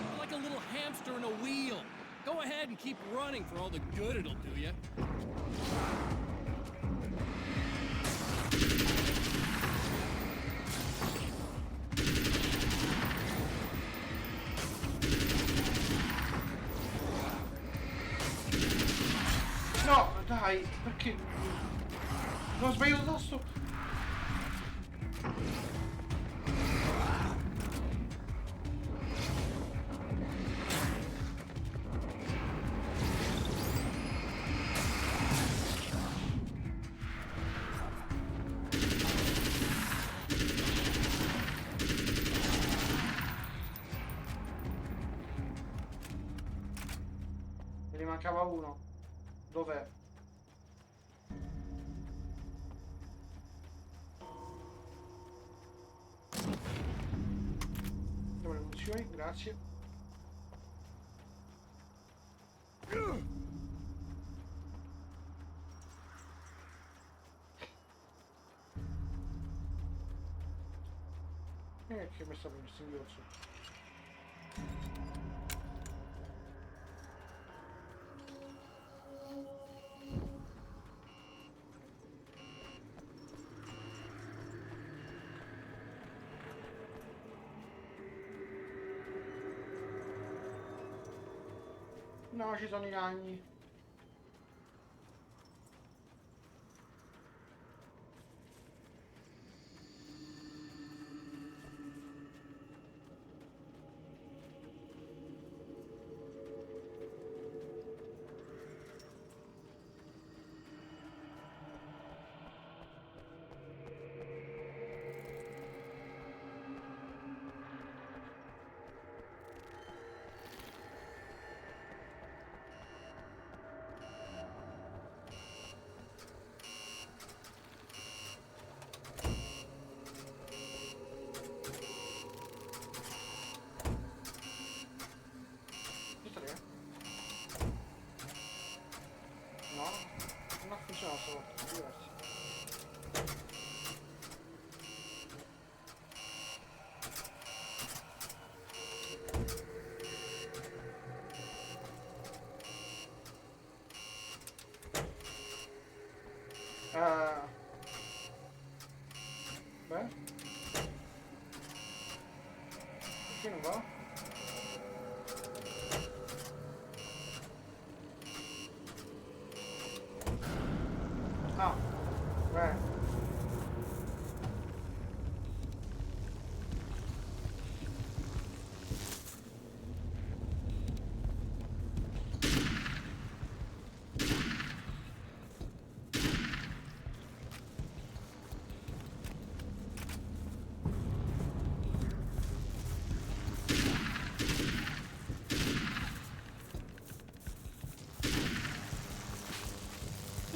You're like a little hamster in a wheel. Go ahead and keep running for all the good it'll do you. No, dai, perché? Non ho sbagliato tasto. Me ne mancava uno. Dov'è? Dove le munizioni? Grazie. Che mi sta per il singhiozzo. No, ci sono i ragni. Beh. Perché non va? Ah, beh.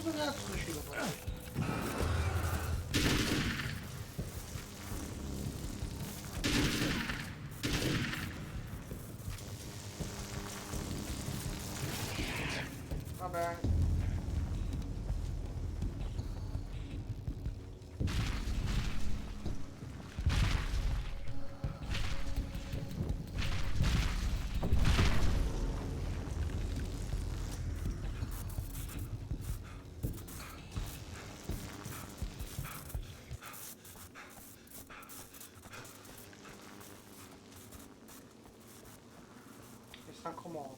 Dove cazzo decido poi? Va bene. È stanco morto.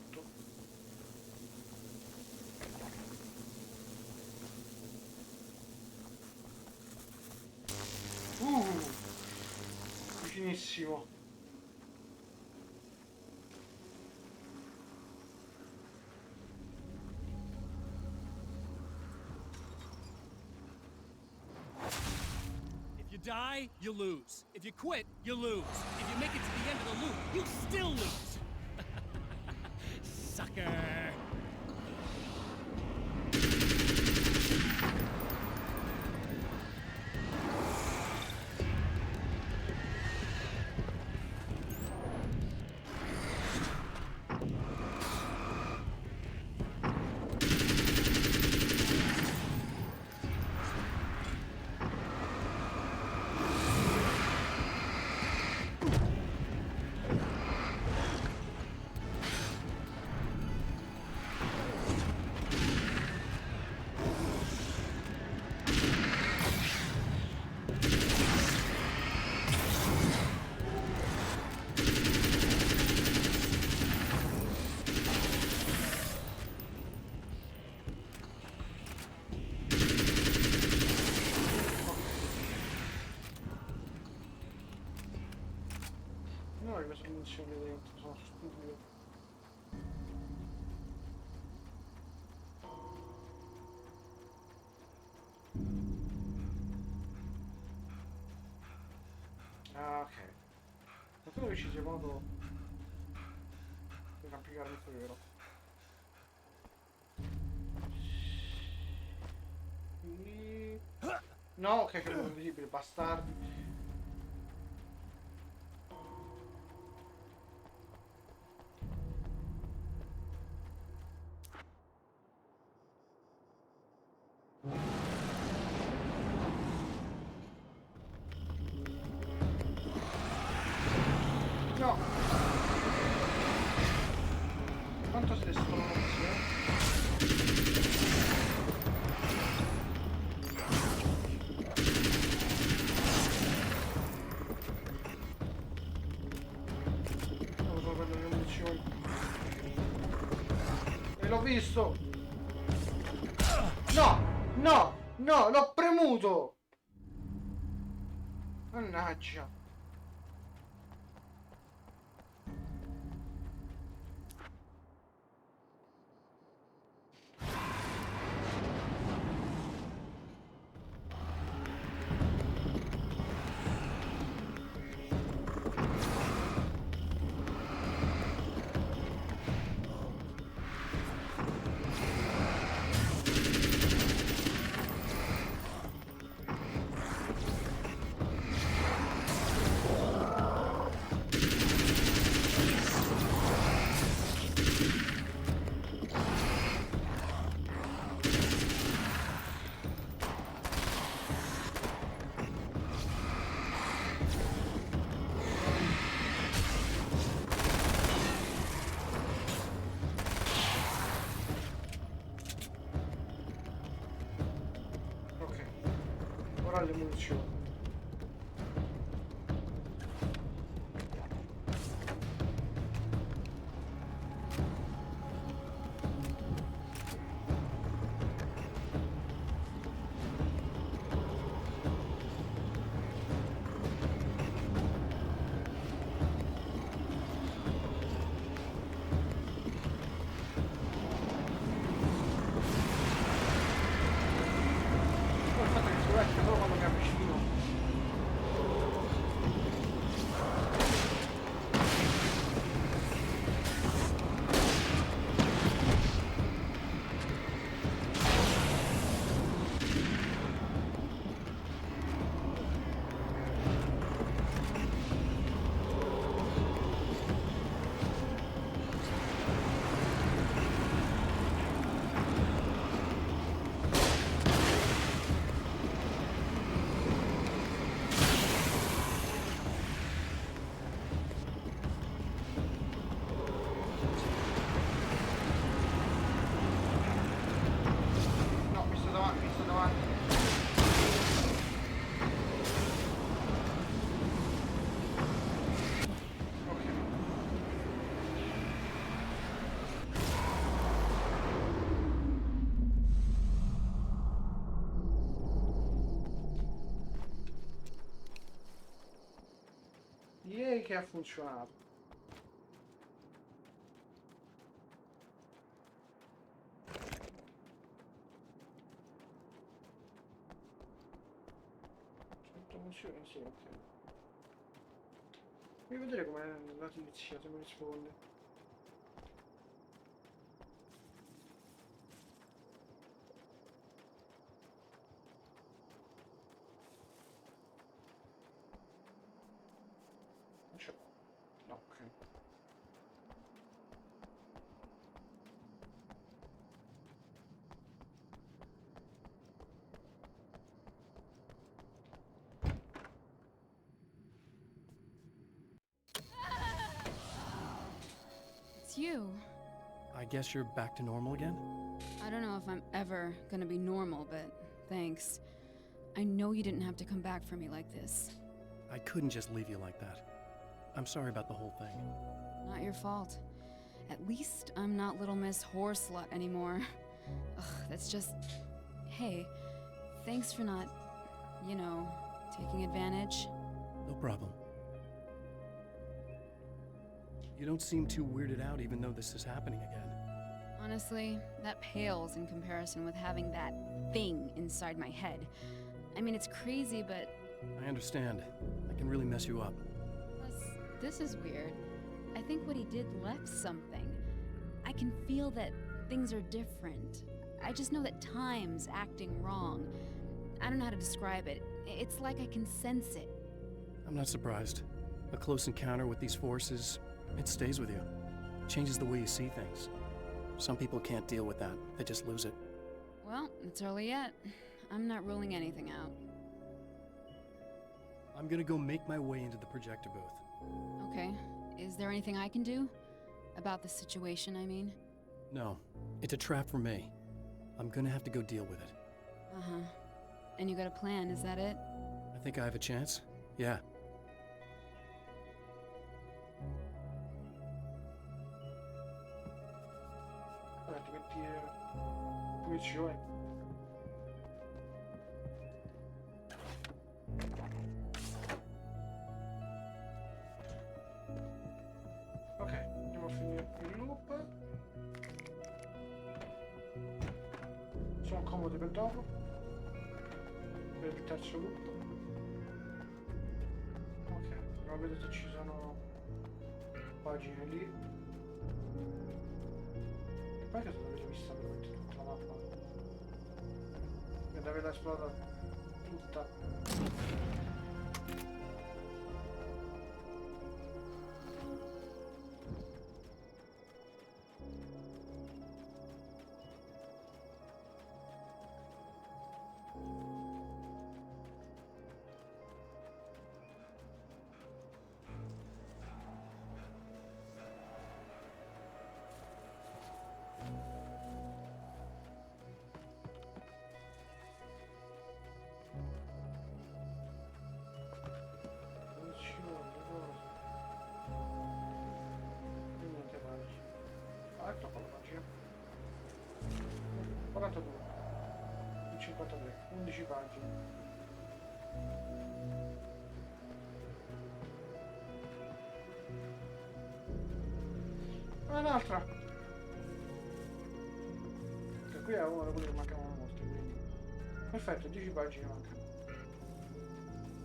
Vicinissimo. If you die, you lose. If you quit, you lose. If you make it to the end of the loop, you still lose. Sucker. Non ho le soluzioni dentro, sono stupido. Ah, ok. Ma tu ci sia modo per applicare il vero. No, ok, che è invisibile, bastardi. No! Quanto siete stronzi, Non so per le munizioni. E l'ho visto! No! No! No! L'ho premuto! Mannaggia! trovare le munizioni. Poi il fatto che si vecchia solo quando mi avvicino. No, mi sto davanti, mi sto davanti. Ok. Direi che ha funzionato. Funziona, sì, ok. Voglio vedere com'è la tizia, se mi risponde. Non c'è. No, ok. It's you. I guess you're back to normal again? I don't know if I'm ever gonna be normal, but thanks. I know you didn't have to come back for me like this. I couldn't just leave you like that. I'm sorry about the whole thing. Not your fault. At least I'm not Little Miss Whoreslut anymore. Ugh, that's just... Hey, thanks for not, you know, taking advantage. No problem. You don't seem too weirded out even though this is happening again. Honestly, that pales in comparison with having that thing inside my head. I mean, it's crazy, but... I understand. That can really mess you up. Plus, this is weird. I think what he did left something. I can feel that things are different. I just know that time's acting wrong. I don't know how to describe it. It's like I can sense it. I'm not surprised. A close encounter with these forces, it stays with you. Changes the way you see things. Some people can't deal with that. They just lose it. Well, it's early yet. I'm not ruling anything out. I'm gonna go make my way into the projector booth. Okay. Is there anything I can do? About the situation, I mean? No, it's a trap for me. I'm gonna have to go deal with it. Uh-huh. And you got a plan, is that it? I think I have a chance. Yeah. Allora, ti metti munizioni. Ok, andiamo a finire il loop. Sono comodi per dopo. Per il terzo loop. Ok, andiamo a vedere se ci sono pagine lì. Poi che sono vista veramente tutta la mappa. Ed averla esplorata tutta. pagine. 42. 53. 11 pagine. Un'altra. Che qui è uno da quelli che mancavano molti, quindi. Perfetto, 10 pagine mancano.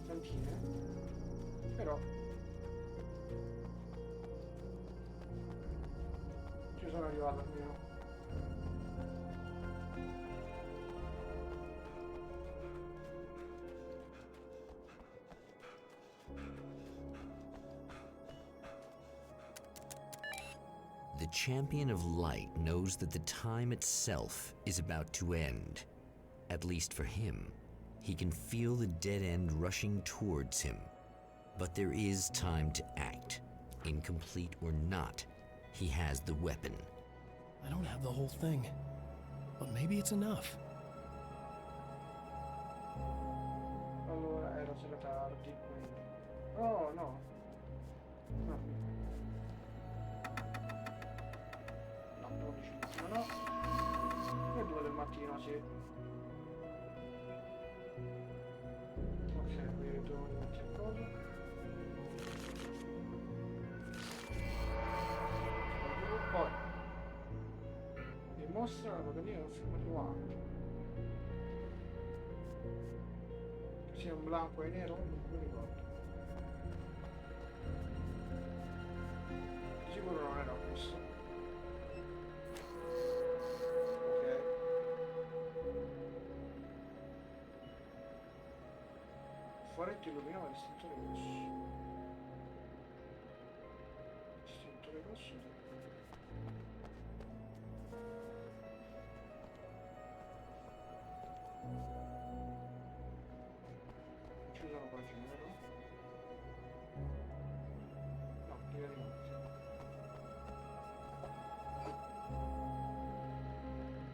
Tantine. Però ci sono arrivato almeno. The champion of light knows that the time itself is about to end. At least for him. He can feel the dead end rushing towards him. But there is time to act. Incomplete or not, he has the weapon. I don't have the whole thing, but maybe it's enough. Allora era sera tardi, quindi. Oh no. No. No, 12 il mattino no. E 2 del mattino sì. Ok, qui devo rimettere il coso. Poi mi mostra la locandina del film animato. Che sia un bianco e nero, non mi ricordo. Di sicuro non era questo. Ok. Fuoretto illuminava l'estintore rosso. L'estintore rosso. Ci sono pagine, vero? No, direi di no.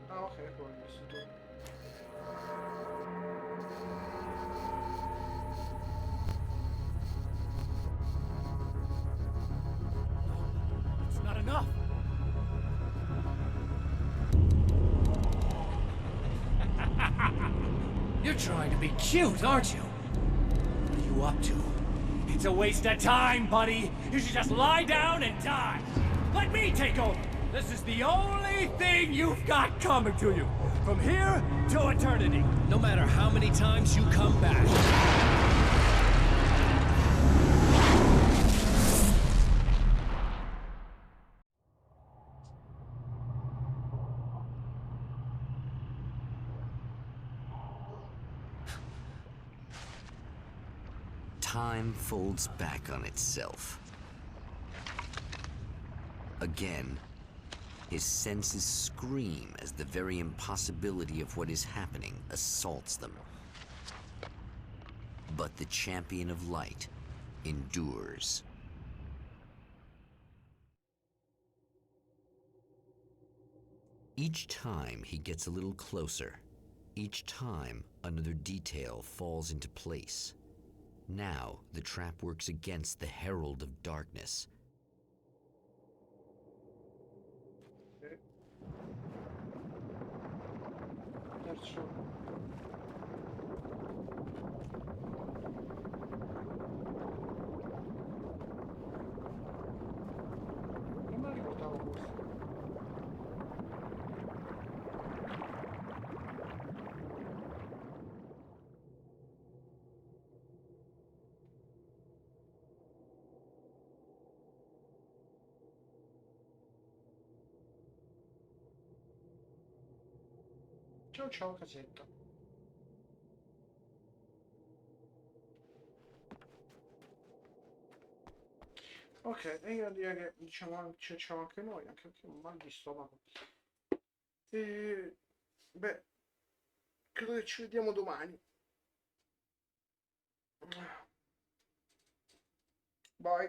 Ah, ok, poi l'estintore. It's not enough. You're trying to be cute, aren't you? What are you up to? It's a waste of time, buddy. You should just lie down and die. Let me take over. This is the only thing you've got coming to you. From here to eternity. No matter how many times you come back. Time folds back on itself. Again, his senses scream as the very impossibility of what is happening assaults them. But the champion of light endures. Each time he gets a little closer. Each time another detail falls into place. Now the trap works against the herald of darkness. Terzo. Non me la ricordavo questo. Ciao ciao casetta. Ok, e io direi che diciamo c'è anche noi, anche perché ho un mal di stomaco. E beh, credo che ci vediamo domani. Bye.